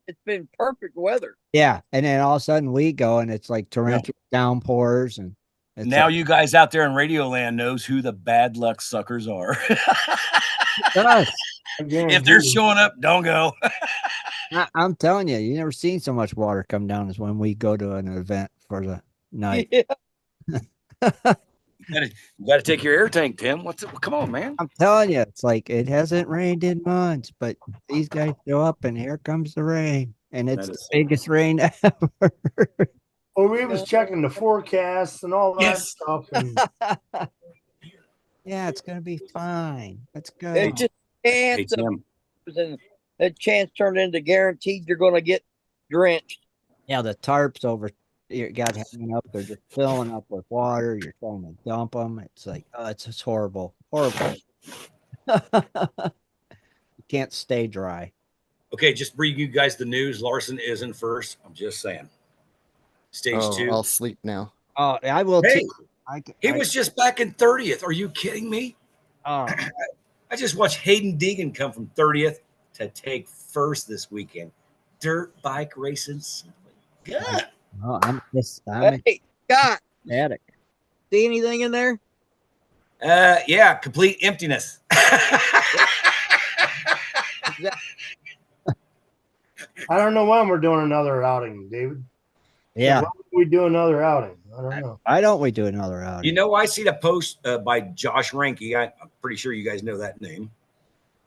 it's been perfect weather. Yeah, and then all of a sudden we go, and it's like torrential downpours, and now you guys out there in Radio Land knows who the bad luck suckers are. If they're showing up, don't go. I'm telling you, you never seen so much water come down as when we go to an event for the night. Yeah. You got to take your air tank, Tim. Come on, man. I'm telling you, it's like it hasn't rained in months, but these guys show up, and here comes the rain, and it's the biggest rain ever. Well, we was checking the forecasts and all that stuff. And yeah, it's gonna be fine. Let's go. It's just chance, and a chance turned into guaranteed you're going to get drenched. Yeah, the tarps over you got hanging up, they're just filling up with water. You're trying to dump them. It's like, oh, it's just horrible. Horrible. You can't stay dry. Okay, just bring you guys the news. Larson isn't first. I'm just saying. Stage two. I'll sleep now. Oh, I will Hey, too. he was just back in 30th. Are you kidding me? Oh, I just watched Hayden Deegan come from 30th to take first this weekend. Dirt bike racing. God. oh, I'm Hey, Scott, ecstatic. see anything in there? Yeah, complete emptiness. I don't know when we're doing another outing, David. Yeah. Why don't we do another outing? I don't know. Why don't we do another outing? You know, I see the post by Josh Ranke. I'm pretty sure you guys know that name.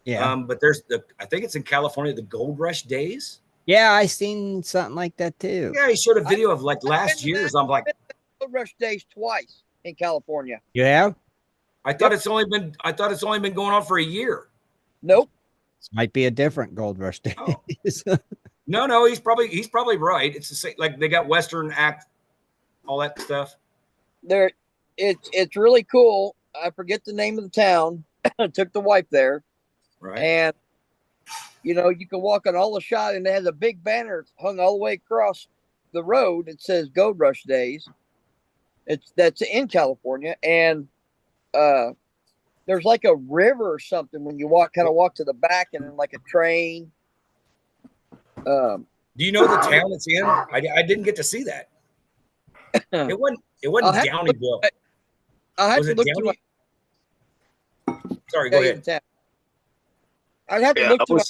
Yeah. But there's I think it's in California, the Gold Rush Days. Yeah, I seen something like that too. Yeah, he showed a video of like last year's. I'm like, Gold Rush Days twice in California. You have? I thought it's only been going on for a year. Nope. This might be a different Gold Rush Day. Oh. No, he's probably right. It's the same, like they got Western Act, all that stuff. It's really cool. I forget the name of the town. I took the wife there. Right. And you know, you can walk on all the shot, and it has a big banner hung all the way across the road. It says Gold Rush Days. That's in California, and there's like a river or something when you walk to the back, and then like a train. Do you know the town it's in? I didn't get to see that. It wasn't Downeyville. I had Was to it look Downey? through. Sorry, go ahead. I'd have to look through.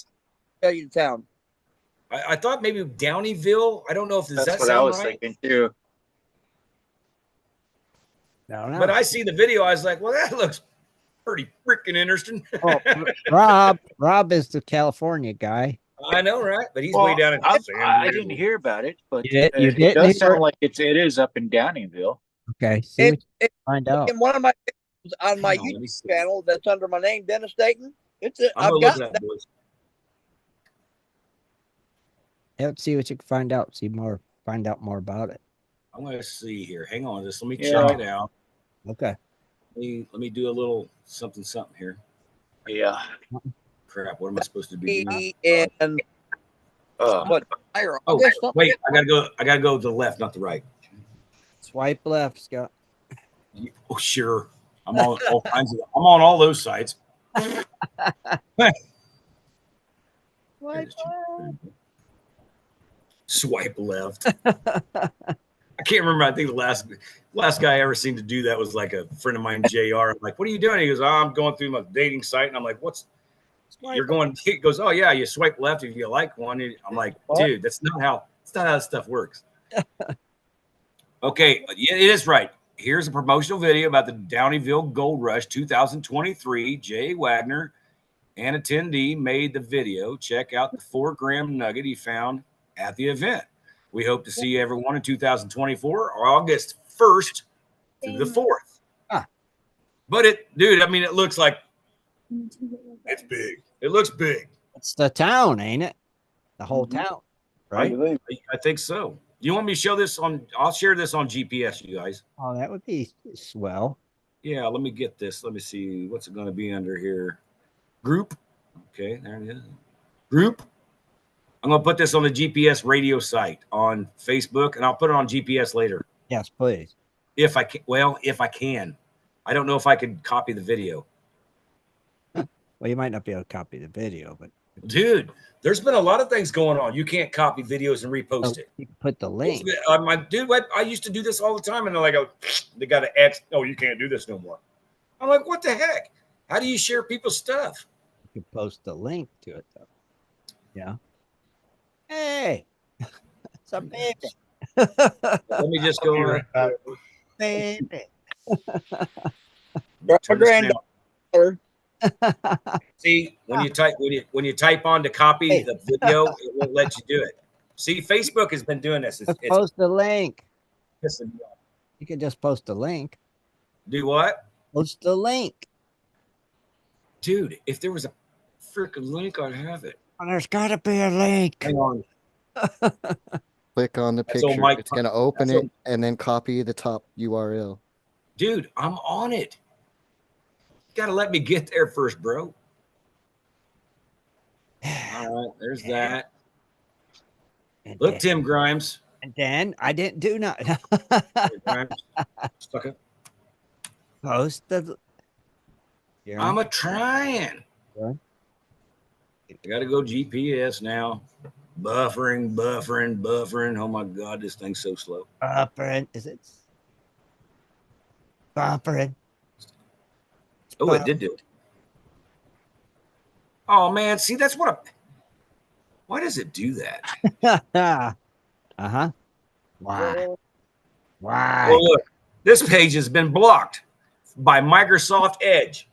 Tell you the town. I thought maybe Downeyville. I don't know if That's that what sound I was right? thinking too. No. But I see the video. I was like, well, that looks pretty freaking interesting. Oh, Rob is the California guy. I know, right? But he's way down in I San didn't hear about it, but You it didn't does hear sound like it is up in Downeyville. Okay, see what you find out. In one of my on my Hang on, let me YouTube see. channel that's under my name, Dennis Dayton. I'm I've gonna got look at that, boys. Let's see what you can find out. Find out more about it. I'm gonna see here. Hang on, just let me Yeah. check it out. Okay. Let me do a little something here. Yeah. Crap, what am I supposed to be doing? and What? Oh, wait, I gotta go to the left, not the right. Swipe left, Scott. Oh, sure. I'm on all kinds of. I'm on all those sites. Swipe left. I can't remember. I think the last guy I ever seen to do that was like a friend of mine, JR. I'm like, what are you doing? He goes, I'm going through my dating site. And I'm like, you're going, he goes, oh yeah, you swipe left if you like one. I'm like, dude, that's not how this stuff works. Okay, it is right. Here's a promotional video about the Downeyville Gold Rush 2023. Jay Wagner, an attendee, made the video. Check out the 4-gram nugget he found at the event. We hope to see everyone in 2024, August 1st through the 4th. But it looks like it's big. It looks big. It's the town, ain't it? The whole town, right? I think so. You want me to show this on? I'll share this on GPS, you guys. Oh, that would be swell. Yeah, let me get this. Let me see. What's it going to be under here? Group. Okay, there it is. Group. I'm going to put this on the GPS radio site on Facebook, and I'll put it on GPS later. Yes, please. If I can. Well, if I can. I don't know if I could copy the video. Well, you might not be able to copy the video, but dude, there's been a lot of things going on. You can't copy videos and repost it. You can put the link. I used to do this all the time, and they're like, they got an X. Oh, you can't do this no more. I'm like, what the heck? How do you share people's stuff? You can post the link to it, though. Yeah. Hey, it's a baby. Let me just go right back. Baby. Granddaughter. See, when you type on to copy the video, it won't let you do it. See, Facebook has been doing this. It's post the link. Listen, you can just post the link. Do what? Post the link. Dude, if there was a freaking link, I'd have it. Well, there's got to be a link. Hang on. Click click on the That's old picture. Mike. It's going to open That's it old- and then copy the top URL. Dude, I'm on it. You got to let me get there first, bro. All right, there's that. Look, Tim Grimes. And then I didn't do nothing. Grimes. Stuck it. Post the. I'm a trying. Yeah. I got to go GPS now. Buffering. Oh my God, this thing's so slow. Buffering. Is it? Buffering. Oh, it did do it. Oh man, see, that's what. Why does it do that? Uh-huh. Why? Why? Well, look, this page has been blocked by Microsoft Edge.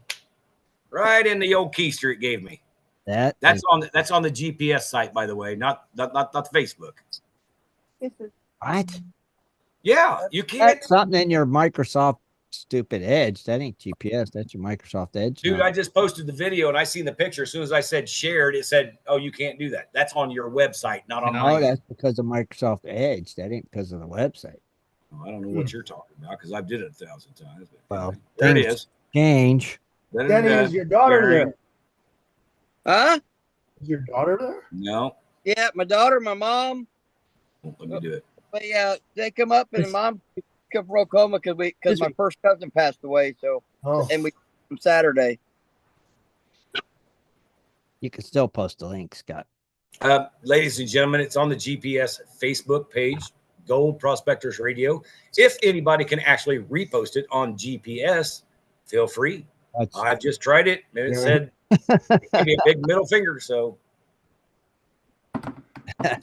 Right in the old keister it gave me. That's on the GPS site, by the way, not Facebook. What? Yeah, you can't. That's something in your Microsoft stupid Edge. That ain't GPS. That's your Microsoft Edge. Dude, now. I just posted the video and I seen the picture. As soon as I said shared, it said, "Oh, you can't do that. That's on your website, not on mine." That's because of Microsoft Edge. That ain't because of the website. I don't know what you're talking about because I've did it 1,000 times. But Well, there it is. Change. Danny, is your daughter there? Huh? Is your daughter there? No. Yeah, my daughter, my mom. Let me do it. But yeah, they come up and mom come from Oklahoma because my first cousin passed away. So and we from Saturday. You can still post a link, Scott. Ladies and gentlemen, it's on the GPS Facebook page, Gold Prospectors Radio. If anybody can actually repost it on GPS, feel free. I've just tried it, and it said give me a big middle finger. So I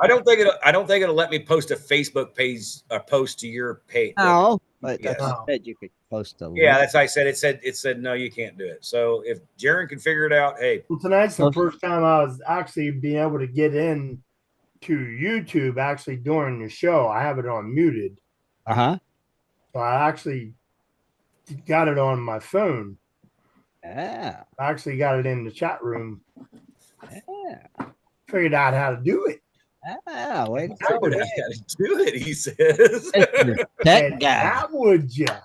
don't think it'll let me post a Facebook page, a post to your page. No, but that's said you could post a link. Yeah, that's what I said. It said no, you can't do it. So if Jaron can figure it out, hey. Well, tonight's the first time I was actually being able to get in to YouTube actually during the show. I have it on muted. Uh-huh. So I actually got it on my phone. Yeah. I actually got it in the chat room. Yeah. Figured out how to do it. Ah, wait. Figured out how to do it, he says. That guy. How would ya?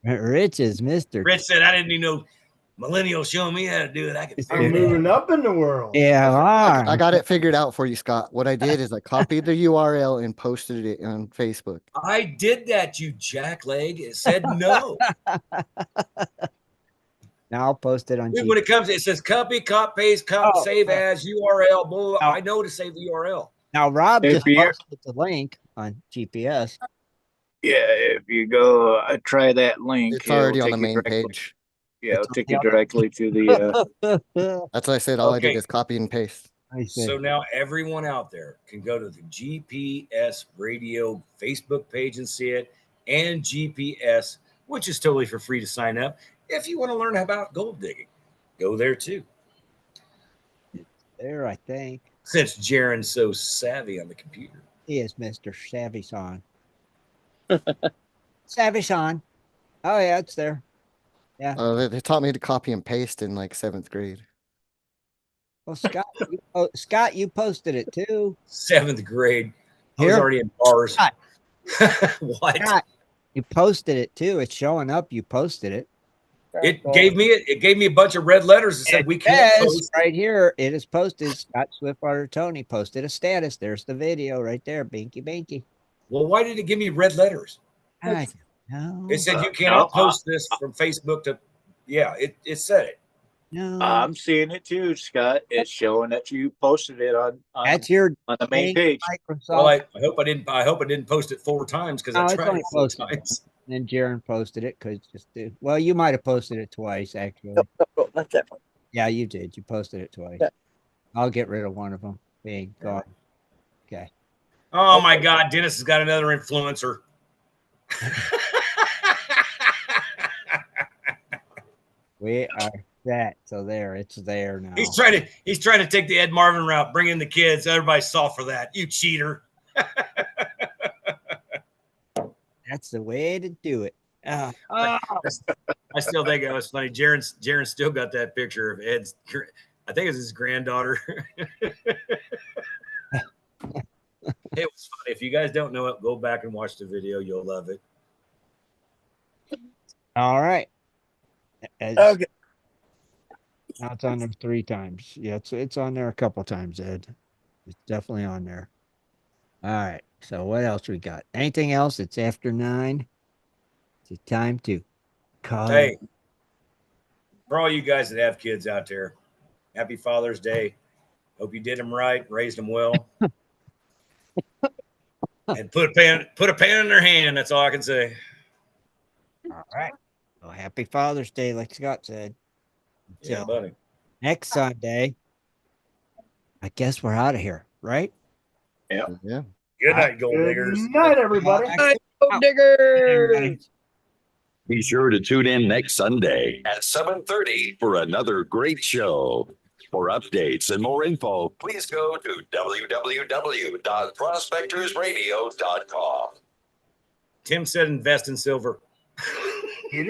Rich is Mr. Rich said, I didn't even know millennials showing me how to do it. I could I'm moving up in the world. Yeah, I got it figured out for you, Scott. What I did is I copied the URL and posted it on Facebook. I did that, you jackleg. It said no. Now I'll post it on Dude, when it comes, it says copy, paste, save as URL. Blah, blah. I know to save the URL. Now Rob just posted the link on GPS. Yeah, if you go try that link, it's already on the main page. Yeah, it'll take you directly to the. That's why I said all I did is copy and paste. So now everyone out there can go to the GPS Radio Facebook page and see it, and GPS, which is totally for free to sign up. If you want to learn about gold digging, go there too. There, I think. Since Jaron's so savvy on the computer. He is Mr. Savvy Son. Savvy Son. Oh, yeah, it's there. Yeah. They taught me to copy and paste in like 7th grade. Well, Scott, you posted it too. 7th grade. I was already in bars. What? Scott, you posted it too. It's showing up. You posted it. It gave me a bunch of red letters that said we can't post. Right here. It is posted. Scott Swiftwater Tony posted a status. There's the video right there. Binky Binky. Well, why did it give me red letters? I don't know. It said you cannot post this from Facebook to. Yeah, it said it. No, I'm seeing it too, Scott. It's showing that you posted it on that's your on the main page. Microsoft. Well, I hope I didn't post it 4 times because I tried it 4 times. And then Jaron posted it because well, you might have posted it twice actually. No, that's that one. Yeah, you did. You posted it twice. Yeah. I'll get rid of one of them. Being gone. Okay. Oh my God, Dennis has got another influencer. We are set. So there, it's there now. He's trying to take the Ed Marvin route, bring in the kids. Everybody's soft for that. You cheater. That's the way to do it. I still think it was funny. Jaron still got that picture of Ed's. I think it's his granddaughter. It was funny. If you guys don't know it, go back and watch the video. You'll love it. All right. Okay. Now it's on there 3 times. Yeah, it's on there a couple times, Ed. It's definitely on there. All right. So what else we got? Anything else? It's after 9. It's time to call. Hey, for all you guys that have kids out there, happy Father's Day. Hope you did them right, raised them well, and put a pen in their hand. That's all I can say. All right. Well, happy Father's Day, like Scott said. Yeah, So, buddy. next Sunday, I guess we're out of here, right? Yeah. Yeah. Good night, Gold Good Diggers. night, everybody. Gold Digger. Be sure to tune in next Sunday at 7:30 for another great show. For updates and more info, please go to www.prospectorsradio.com. Tim said invest in silver.